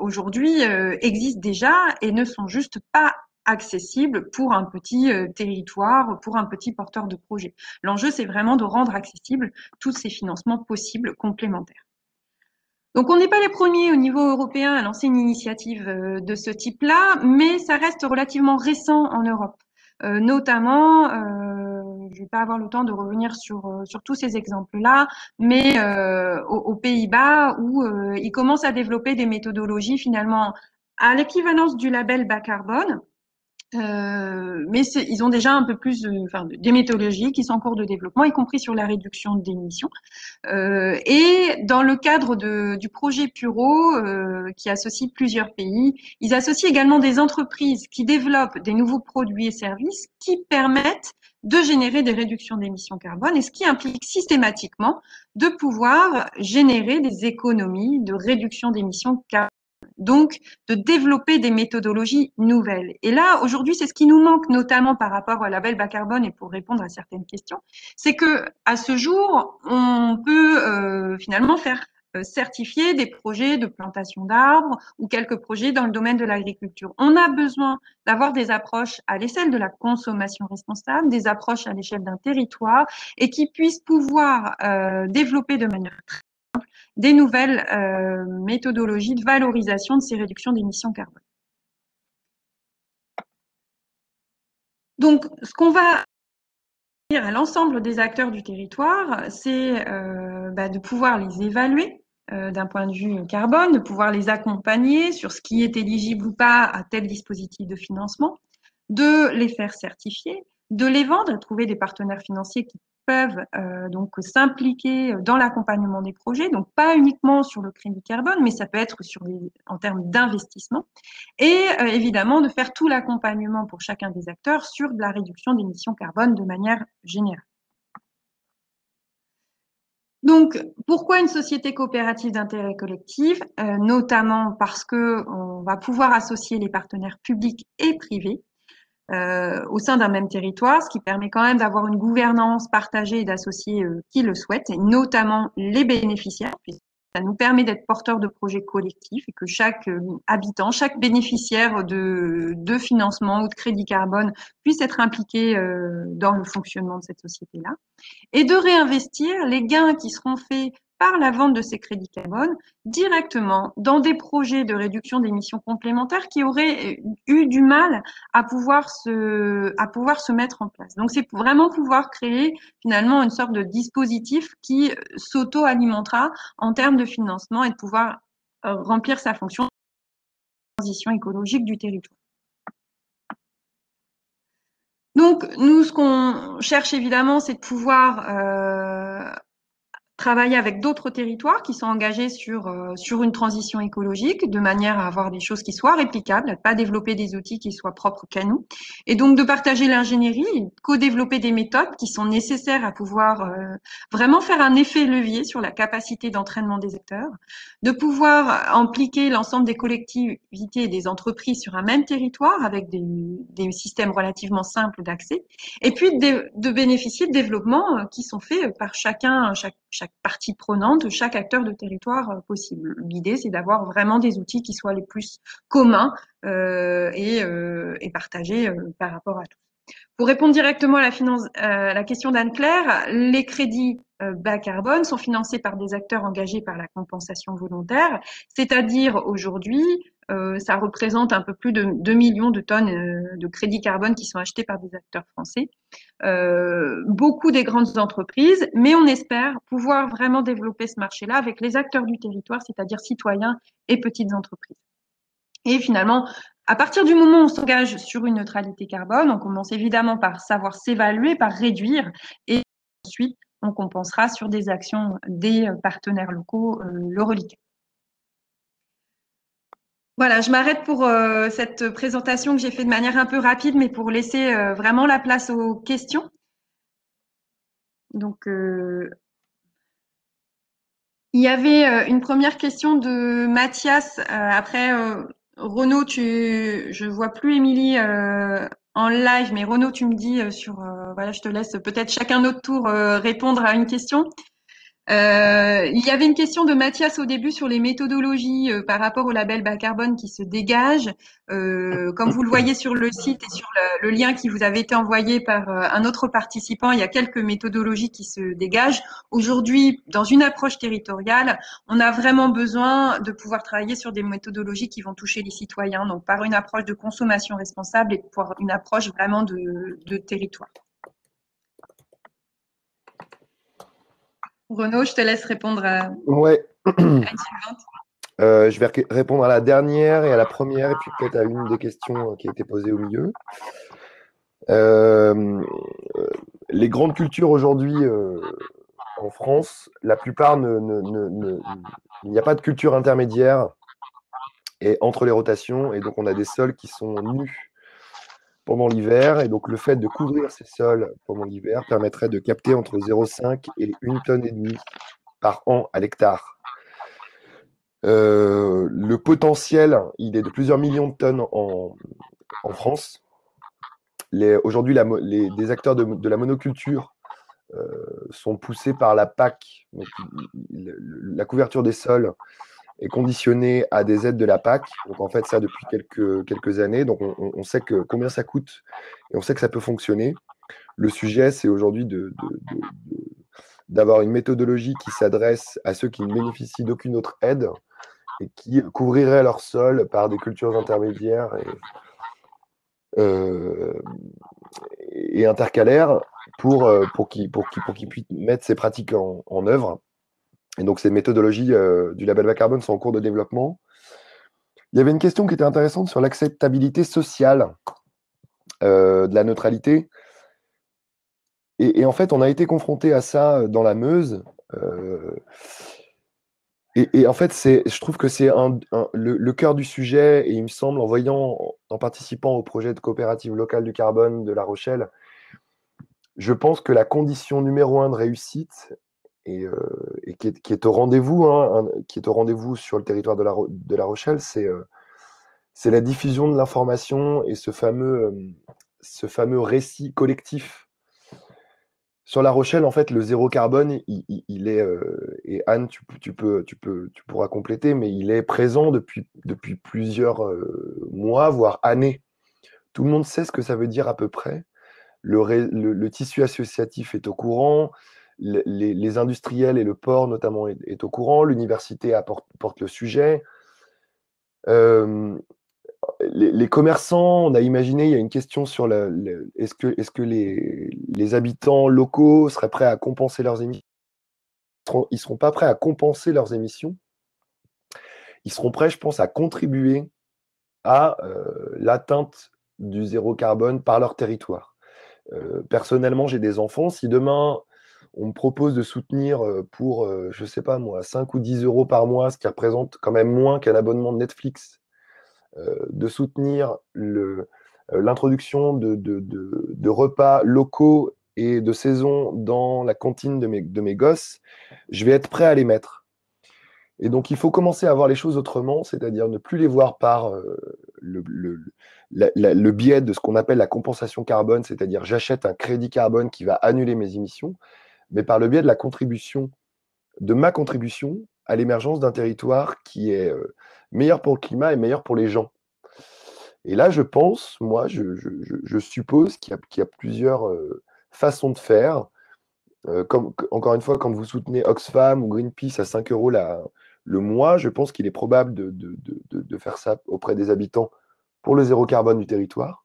aujourd'hui existent déjà et ne sont juste pas accessibles pour un petit territoire, pour un petit porteur de projet. L'enjeu, c'est vraiment de rendre accessibles tous ces financements possibles complémentaires. Donc, on n'est pas les premiers au niveau européen à lancer une initiative de ce type-là, mais ça reste relativement récent en Europe. Notamment, je vais pas avoir le temps de revenir sur tous ces exemples-là, mais aux Pays-Bas où ils commencent à développer des méthodologies finalement à l'équivalence du label bas carbone, mais ils ont déjà un peu plus des méthodologies qui sont en cours de développement, y compris sur la réduction d'émissions. Et dans le cadre du projet Puro, qui associe plusieurs pays, ils associent également des entreprises qui développent des nouveaux produits et services qui permettent de générer des réductions d'émissions carbone et ce qui implique systématiquement de pouvoir générer des économies de réduction d'émissions carbone. Donc, de développer des méthodologies nouvelles. Et là, aujourd'hui, c'est ce qui nous manque, notamment par rapport au label bas carbone et pour répondre à certaines questions, c'est que à ce jour, on peut finalement faire certifier des projets de plantation d'arbres ou quelques projets dans le domaine de l'agriculture. On a besoin d'avoir des approches à l'échelle de la consommation responsable, des approches à l'échelle d'un territoire et qui puissent pouvoir développer de manière très simple des nouvelles méthodologies de valorisation de ces réductions d'émissions carbone. Donc, ce qu'on va dire à l'ensemble des acteurs du territoire, c'est de pouvoir les évaluer d'un point de vue carbone, de pouvoir les accompagner sur ce qui est éligible ou pas à tel dispositif de financement, de les faire certifier, de les vendre et trouver des partenaires financiers qui peuvent donc s'impliquer dans l'accompagnement des projets, donc pas uniquement sur le crédit carbone, mais ça peut être en termes d'investissement, et évidemment de faire tout l'accompagnement pour chacun des acteurs sur de la réduction d'émissions carbone de manière générale. Donc, pourquoi une société coopérative d'intérêt collectif? Notamment parce qu'on va pouvoir associer les partenaires publics et privés au sein d'un même territoire, ce qui permet quand même d'avoir une gouvernance partagée et d'associer qui le souhaitent, et notamment les bénéficiaires, puisque ça nous permet d'être porteurs de projets collectifs et que chaque habitant, chaque bénéficiaire de financement ou de crédit carbone puisse être impliqué dans le fonctionnement de cette société-là, et de réinvestir les gains qui seront faits par la vente de ces crédits carbone directement dans des projets de réduction d'émissions complémentaires qui auraient eu du mal à pouvoir se mettre en place. Donc, c'est vraiment pouvoir créer finalement une sorte de dispositif qui s'auto-alimentera en termes de financement et de pouvoir remplir sa fonction de transition écologique du territoire. Donc, nous, ce qu'on cherche évidemment, c'est de pouvoir travailler avec d'autres territoires qui sont engagés sur une transition écologique, de manière à avoir des choses qui soient réplicables, à pas développer des outils qui soient propres qu'à nous, et donc de partager l'ingénierie, et co-développer des méthodes qui sont nécessaires à pouvoir vraiment faire un effet levier sur la capacité d'entraînement des acteurs, de pouvoir impliquer l'ensemble des collectivités et des entreprises sur un même territoire avec des systèmes relativement simples d'accès, et puis de bénéficier de développements qui sont faits par chaque partie prenante, chaque acteur de territoire possible. L'idée, c'est d'avoir vraiment des outils qui soient les plus communs et partagés par rapport à tous. Pour répondre directement à la question d'Anne-Claire, les crédits bas carbone sont financés par des acteurs engagés par la compensation volontaire, c'est-à-dire aujourd'hui, ça représente un peu plus de 2 millions de tonnes de crédits carbone qui sont achetés par des acteurs français. Beaucoup des grandes entreprises, mais on espère pouvoir vraiment développer ce marché-là avec les acteurs du territoire, c'est-à-dire citoyens et petites entreprises. Et finalement, à partir du moment où on s'engage sur une neutralité carbone, on commence évidemment par savoir s'évaluer, par réduire, et ensuite on compensera sur des actions des partenaires locaux le reliquat. Voilà, je m'arrête pour cette présentation que j'ai fait de manière un peu rapide, mais pour laisser vraiment la place aux questions. Donc, il y avait une première question de Mathias. Après, Renaud, je vois plus Émilie en live, mais Renaud, tu me dis voilà, je te laisse peut-être chacun notre tour répondre à une question. Il y avait une question de Mathias au début sur les méthodologies par rapport au label bas carbone qui se dégage. Comme vous le voyez sur le site et sur le lien qui vous avait été envoyé par un autre participant, il y a quelques méthodologies qui se dégagent. Aujourd'hui, dans une approche territoriale, on a vraiment besoin de pouvoir travailler sur des méthodologies qui vont toucher les citoyens, donc par une approche de consommation responsable et pour une approche vraiment de territoire. Renaud, je te laisse répondre à Ouais. une suivante. Je vais répondre à la dernière et à la première, et puis peut-être à une des questions qui a été posée au milieu. Les grandes cultures aujourd'hui en France, la plupart, il n'y a pas de culture intermédiaire et entre les rotations, et donc on a des sols qui sont nus pendant l'hiver, et donc le fait de couvrir ces sols pendant l'hiver permettrait de capter entre 0,5 et 1,5 tonnes par an à l'hectare. Le potentiel, il est de plusieurs millions de tonnes en France. Aujourd'hui, des acteurs de la monoculture sont poussés par la PAC. Donc, la couverture des sols est conditionnée à des aides de la PAC. Donc en fait, ça depuis quelques années. Donc on sait combien ça coûte et on sait que ça peut fonctionner. Le sujet, c'est aujourd'hui d'avoir une méthodologie qui s'adresse à ceux qui ne bénéficient d'aucune autre aide et qui couvriraient leur sol par des cultures intermédiaires et intercalaires pour qu'ils puissent mettre ces pratiques en œuvre. Et donc, ces méthodologies du label bas carbone sont en cours de développement. Il y avait une question qui était intéressante sur l'acceptabilité sociale de la neutralité. Et en fait, on a été confronté à ça dans la Meuse. Et en fait, je trouve que c'est le cœur du sujet. Et il me semble, en participant au projet de coopérative locale du carbone de La Rochelle, je pense que la condition numéro 1 de réussite, et qui est au rendez-vous, qui est au rendez-vous sur le territoire de La Rochelle, c'est la diffusion de l'information et ce fameux récit collectif. Sur La Rochelle, en fait, le zéro carbone, il est, et Anne, tu pourras compléter, mais il est présent depuis plusieurs mois, voire années. Tout le monde sait ce que ça veut dire à peu près. Le tissu associatif est au courant, les industriels et le port notamment est au courant, l'université porte le sujet. Les commerçants, on a imaginé, il y a une question sur est-ce que les habitants locaux seraient prêts à compenser leurs émissions? Ils ne seront pas prêts à compenser leurs émissions. Ils seront prêts, je pense, à contribuer à l'atteinte du zéro carbone par leur territoire. Personnellement, j'ai des enfants. Si demain, on me propose de soutenir pour, je ne sais pas moi, 5 ou 10 euros par mois, ce qui représente quand même moins qu'un abonnement de Netflix, de soutenir l'introduction de repas locaux et de saison dans la cantine de mes gosses, je vais être prêt à les mettre. Et donc, il faut commencer à voir les choses autrement, c'est-à-dire ne plus les voir par le biais de ce qu'on appelle la compensation carbone, c'est-à-dire j'achète un crédit carbone qui va annuler mes émissions, mais par le biais de ma contribution à l'émergence d'un territoire qui est meilleur pour le climat et meilleur pour les gens. Et là, je pense, moi, je suppose qu'il y a plusieurs façons de faire. Encore une fois, quand vous soutenez Oxfam ou Greenpeace à 5 euros le mois, je pense qu'il est probable de faire ça auprès des habitants pour le zéro carbone du territoire.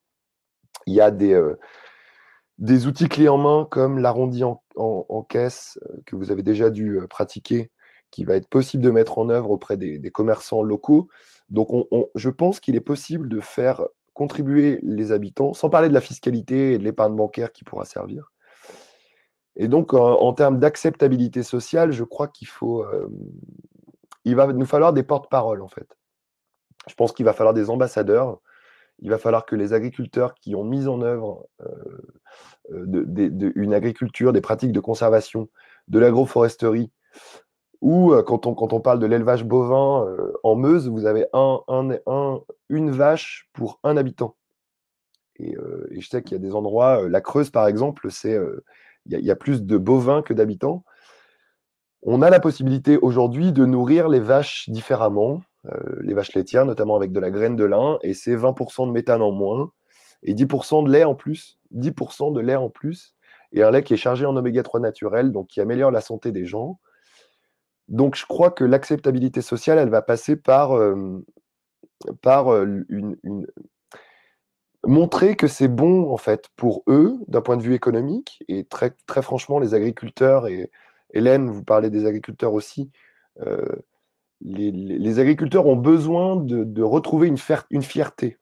Il y a des outils clés en main comme l'arrondi en caisse que vous avez déjà dû pratiquer, qui va être possible de mettre en œuvre auprès des commerçants locaux. Donc, je pense qu'il est possible de faire contribuer les habitants, sans parler de la fiscalité et de l'épargne bancaire qui pourra servir. Et donc, en termes d'acceptabilité sociale, je crois il va nous falloir des porte-paroles, en fait. Je pense qu'il va falloir des ambassadeurs. Il va falloir que les agriculteurs qui ont mis en œuvre une agriculture, des pratiques de conservation, de l'agroforesterie, ou quand on parle de l'élevage bovin, en Meuse, vous avez une vache pour un habitant. Et je sais qu'il y a des endroits, la Creuse par exemple, il y a plus de bovins que d'habitants. On a la possibilité aujourd'hui de nourrir les vaches différemment, les vaches laitières, notamment avec de la graine de lin, et c'est 20% de méthane en moins, et 10% de lait en plus, 10% de lait en plus, et un lait qui est chargé en oméga 3 naturel, donc qui améliore la santé des gens. Donc je crois que l'acceptabilité sociale, elle va passer par montrer que c'est bon en fait pour eux d'un point de vue économique, et très, très franchement, les agriculteurs, et Hélène, vous parlez des agriculteurs aussi, les agriculteurs ont besoin de retrouver une fierté.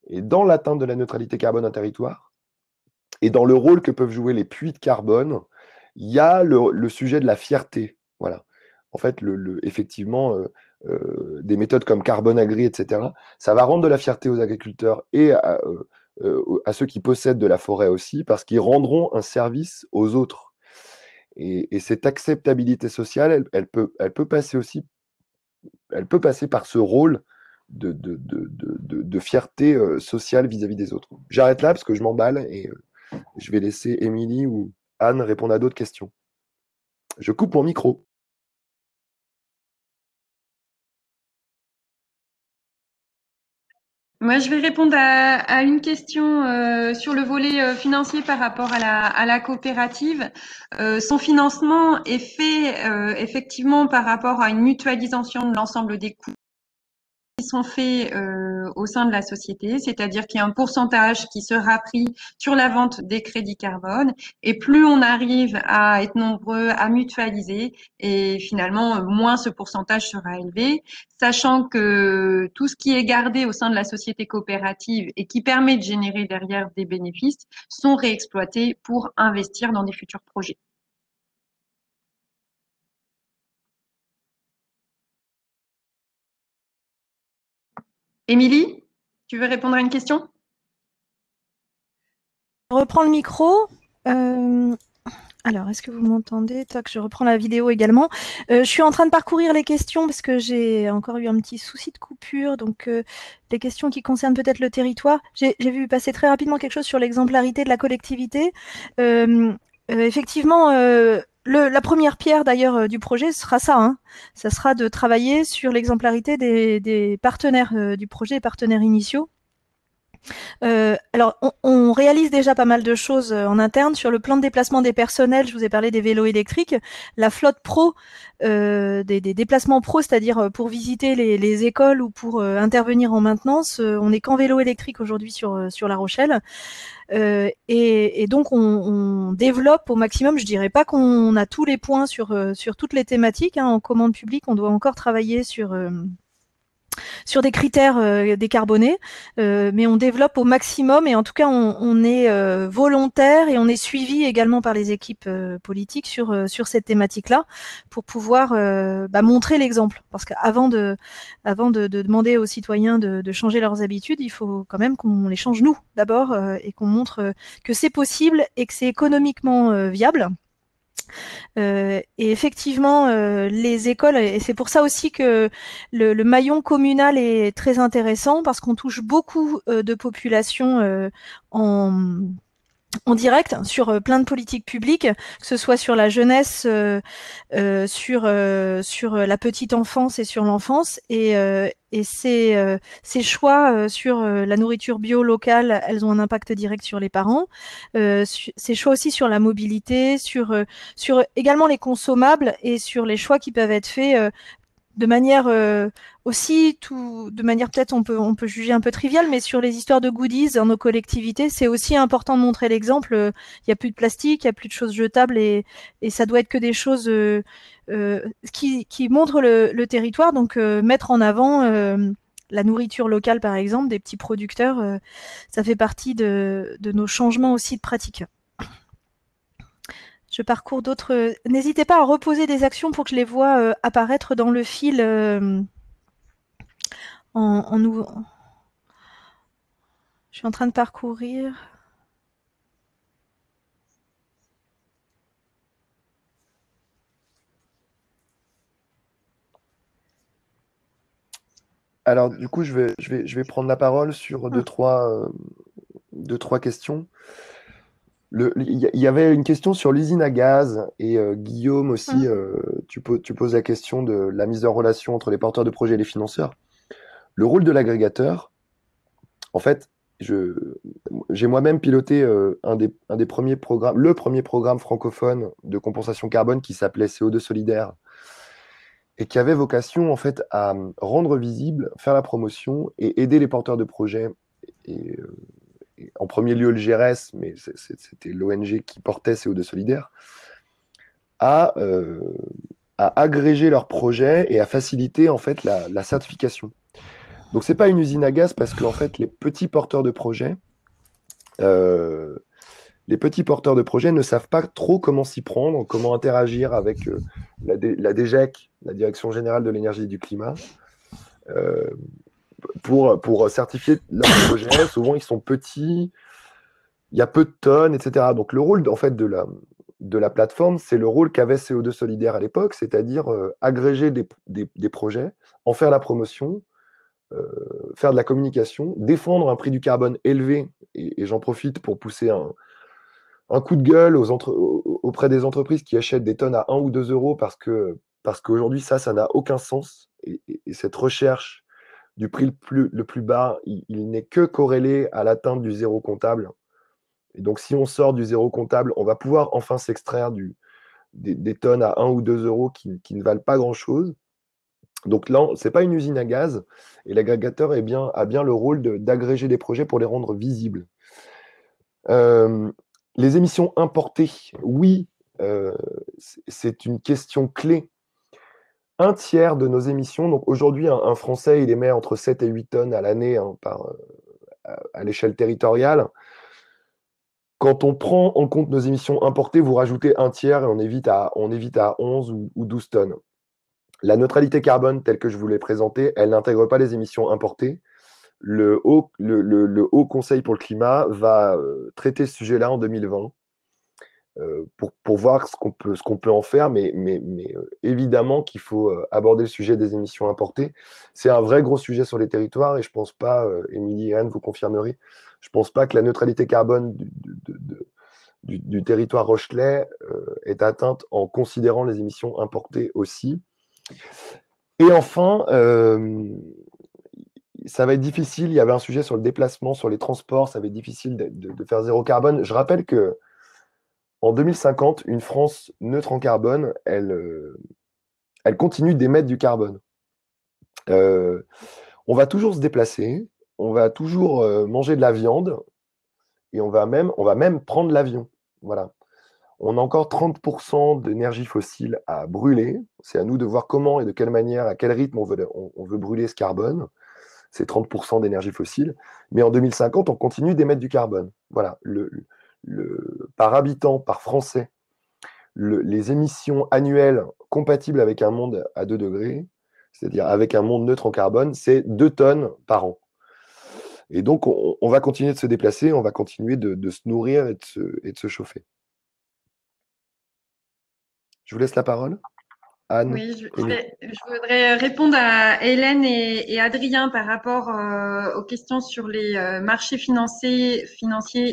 Et dans l'atteinte de la neutralité carbone d'un territoire, et dans le rôle que peuvent jouer les puits de carbone, il y a le sujet de la fierté. Voilà. En fait, effectivement, des méthodes comme Carbone Agri, etc., ça va rendre de la fierté aux agriculteurs et à ceux qui possèdent de la forêt aussi, parce qu'ils rendront un service aux autres. Et cette acceptabilité sociale, elle peut passer aussi, elle peut passer par ce rôle de fierté sociale vis-à-vis des autres. J'arrête là parce que je m'emballe et je vais laisser Émilie ou Anne répondre à d'autres questions. Je coupe mon micro. Moi, je vais répondre à une question sur le volet financier par rapport à la coopérative. Son financement est fait effectivement par rapport à une mutualisation de l'ensemble des coûts qui sont faits au sein de la société, c'est-à-dire qu'il y a un pourcentage qui sera pris sur la vente des crédits carbone, et plus on arrive à être nombreux à mutualiser, et finalement moins ce pourcentage sera élevé, sachant que tout ce qui est gardé au sein de la société coopérative et qui permet de générer derrière des bénéfices sont réexploités pour investir dans des futurs projets. Émilie, tu veux répondre à une question? Je reprends le micro. Alors, est-ce que vous m'entendez? Tac, je reprends la vidéo également. Je suis en train de parcourir les questions parce que j'ai encore eu un petit souci de coupure. Donc, les questions qui concernent peut-être le territoire. J'ai vu passer très rapidement quelque chose sur l'exemplarité de la collectivité. Effectivement, la première pierre d'ailleurs du projet sera ça. Hein. Ça sera de travailler sur l'exemplarité des partenaires du projet, partenaires initiaux. Alors, on réalise déjà pas mal de choses en interne. Sur le plan de déplacement des personnels, je vous ai parlé des vélos électriques. La flotte pro, des déplacements pro, c'est-à-dire pour visiter les écoles ou pour intervenir en maintenance, on n'est qu'en vélo électrique aujourd'hui sur La Rochelle. Et donc, on développe au maximum. Je dirais pas qu'on a tous les points sur toutes les thématiques. Hein. En commande publique, on doit encore travailler sur des critères décarbonés, mais on développe au maximum et en tout cas on est volontaire et on est suivi également par les équipes politiques sur cette thématique-là pour pouvoir montrer l'exemple. Parce qu'avant de demander aux citoyens de changer leurs habitudes, il faut quand même qu'on les change nous d'abord et qu'on montre que c'est possible et que c'est économiquement viable. Et effectivement, les écoles, et c'est pour ça aussi que le maillon communal est très intéressant parce qu'on touche beaucoup de populations en direct sur plein de politiques publiques, que ce soit sur la jeunesse, sur la petite enfance et sur l'enfance. Et ces choix sur la nourriture bio locale, elles ont un impact direct sur les parents. Ces choix aussi sur la mobilité, sur également les consommables et sur les choix qui peuvent être faits de manière aussi, de manière peut-être on peut juger un peu triviale, mais sur les histoires de goodies dans nos collectivités, c'est aussi important de montrer l'exemple. Il n'y a plus de plastique, il n'y a plus de choses jetables et ça doit être que des choses qui montrent le territoire. Donc mettre en avant la nourriture locale, par exemple, des petits producteurs, ça fait partie de nos changements aussi de pratique. Je parcours d'autres. N'hésitez pas à reposer des actions pour que je les vois apparaître dans le fil en nous. Je suis en train de parcourir. Alors, du coup, je vais prendre la parole sur deux, trois questions. Il y avait une question sur l'usine à gaz et Guillaume aussi, tu poses la question de la mise en relation entre les porteurs de projets et les financeurs. Le rôle de l'agrégateur, en fait, j'ai moi-même piloté un des premiers programmes, le premier programme francophone de compensation carbone qui s'appelait CO2 solidaire et qui avait vocation en fait à rendre visible, faire la promotion et aider les porteurs de projets et en premier lieu le GRS, mais c'était l'ONG qui portait CO2 solidaire, à agréger leurs projets et à faciliter en fait la certification. Donc c'est pas une usine à gaz parce que en fait les petits porteurs de projets ne savent pas trop comment s'y prendre, comment interagir avec la DGEC, la Direction Générale de l'Énergie et du Climat, pour certifier leurs projets. Souvent, ils sont petits, il y a peu de tonnes, etc. Donc, le rôle en fait, de la plateforme, c'est le rôle qu'avait CO2 Solidaire à l'époque, c'est-à-dire agréger des projets, en faire la promotion, faire de la communication, défendre un prix du carbone élevé, et j'en profite pour pousser un coup de gueule auprès des entreprises qui achètent des tonnes à 1 ou 2 euros parce qu'aujourd'hui, ça n'a aucun sens. Et cette recherche du prix le plus bas, il n'est que corrélé à l'atteinte du zéro comptable. Et donc, si on sort du zéro comptable, on va pouvoir enfin s'extraire des tonnes à 1 ou 2 euros qui ne valent pas grand-chose. Donc là, ce n'est pas une usine à gaz, et l'agrégateur a bien le rôle d'agréger des projets pour les rendre visibles. Les émissions importées, oui, c'est une question clé. Un tiers de nos émissions, donc aujourd'hui, un Français, il émet entre 7 et 8 tonnes à l'année à l'échelle territoriale. Quand on prend en compte nos émissions importées, vous rajoutez un tiers et on évite à 11 ou 12 tonnes. La neutralité carbone, telle que je vous l'ai présentée, elle n'intègre pas les émissions importées. Le Haut Conseil pour le climat va traiter ce sujet-là en 2020 pour voir ce qu'on peut en faire, mais évidemment qu'il faut aborder le sujet des émissions importées. C'est un vrai gros sujet sur les territoires et je ne pense pas, Émilie et Anne, vous confirmerez, je ne pense pas que la neutralité carbone du territoire rochelais est atteinte en considérant les émissions importées aussi. Et enfin, ça va être difficile. Il y avait un sujet sur le déplacement, sur les transports. Ça va être difficile de faire zéro carbone. Je rappelle que en 2050, une France neutre en carbone, elle continue d'émettre du carbone. On va toujours se déplacer, on va toujours manger de la viande et on va même prendre l'avion. Voilà. On a encore 30% d'énergie fossile à brûler. C'est à nous de voir comment et de quelle manière, à quel rythme on veut brûler ce carbone. C'est 30% d'énergie fossile. Mais en 2050, on continue d'émettre du carbone. Voilà. Par habitant, par Français, les émissions annuelles compatibles avec un monde à 2 degrés, c'est-à-dire avec un monde neutre en carbone, c'est 2 tonnes par an. Et donc, on va continuer de se déplacer, on va continuer de se nourrir et de se chauffer. Je vous laisse la parole. Anne. Oui, je voudrais répondre à Hélène et Adrien par rapport aux questions sur les marchés financiers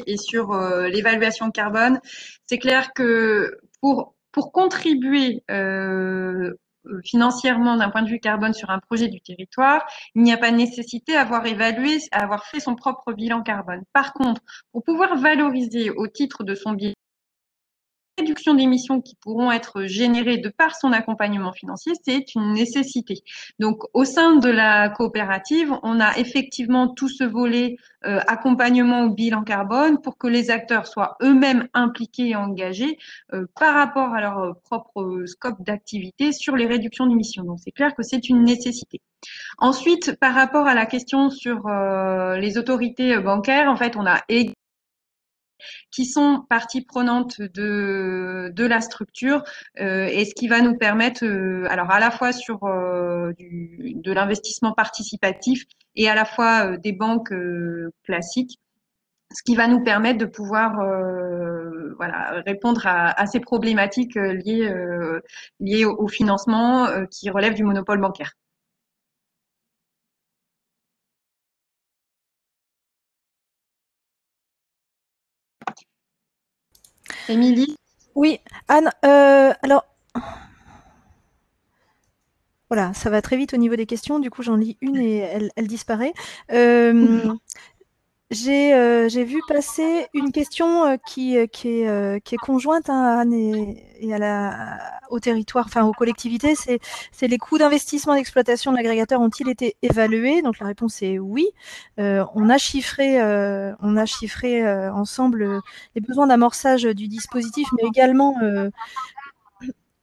et sur l'évaluation carbone. C'est clair que pour contribuer financièrement d'un point de vue carbone sur un projet du territoire, il n'y a pas de nécessité d'avoir évalué, avoir fait son propre bilan carbone. Par contre, pour pouvoir valoriser au titre de son bilan réduction d'émissions qui pourront être générées de par son accompagnement financier, c'est une nécessité. Donc, au sein de la coopérative, on a effectivement tout ce volet accompagnement au bilan carbone pour que les acteurs soient eux-mêmes impliqués et engagés par rapport à leur propre scope d'activité sur les réductions d'émissions. Donc, c'est clair que c'est une nécessité. Ensuite, par rapport à la question sur les autorités bancaires, en fait, on a qui sont partie prenante de la structure et ce qui va nous permettre, alors à la fois sur de l'investissement participatif et à la fois des banques classiques, ce qui va nous permettre de pouvoir voilà, répondre à ces problématiques liées au financement qui relèvent du monopole bancaire. Émilie? Oui, Anne, alors, voilà, ça va très vite au niveau des questions, du coup j'en lis une et elle disparaît. J'ai vu passer une question qui est conjointe à Anne et au territoire, enfin aux collectivités. C'est les coûts d'investissement d'exploitation de l'agrégateur ont-ils été évalués? Donc la réponse est oui. On a chiffré ensemble les besoins d'amorçage du dispositif, mais également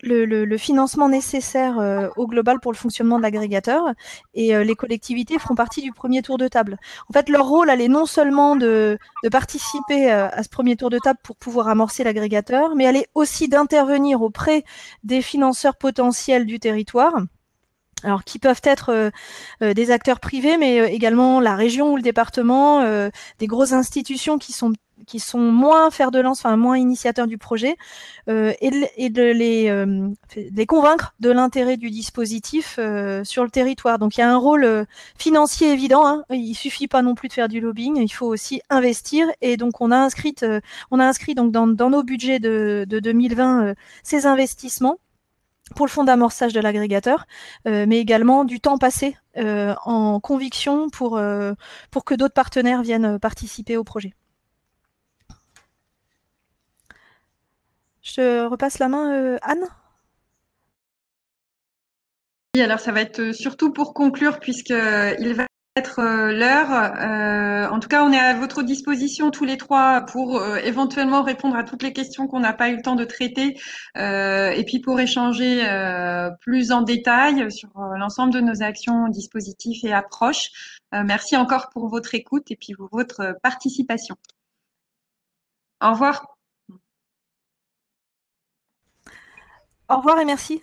le financement nécessaire au global pour le fonctionnement de l'agrégateur, et les collectivités feront partie du premier tour de table. En fait, leur rôle, elle est non seulement de participer à ce premier tour de table pour pouvoir amorcer l'agrégateur, mais elle est aussi d'intervenir auprès des financeurs potentiels du territoire, alors qui peuvent être des acteurs privés, mais également la région ou le département, des grosses institutions qui sont sont moins fer de lance, enfin moins initiateurs du projet, et de les convaincre de l'intérêt du dispositif sur le territoire. Donc il y a un rôle financier évident, hein. Il suffit pas non plus de faire du lobbying, il faut aussi investir. Et donc on a inscrit donc dans nos budgets de 2020 ces investissements pour le fonds d'amorçage de l'agrégateur, mais également du temps passé en conviction pour que d'autres partenaires viennent participer au projet. Je te repasse la main, Anne. Oui, alors ça va être surtout pour conclure, puisqu'il va être l'heure. En tout cas, on est à votre disposition tous les trois pour éventuellement répondre à toutes les questions qu'on n'a pas eu le temps de traiter, et puis pour échanger plus en détail sur l'ensemble de nos actions, dispositifs et approches. Merci encore pour votre écoute et puis pour votre participation. Au revoir. Au revoir et merci.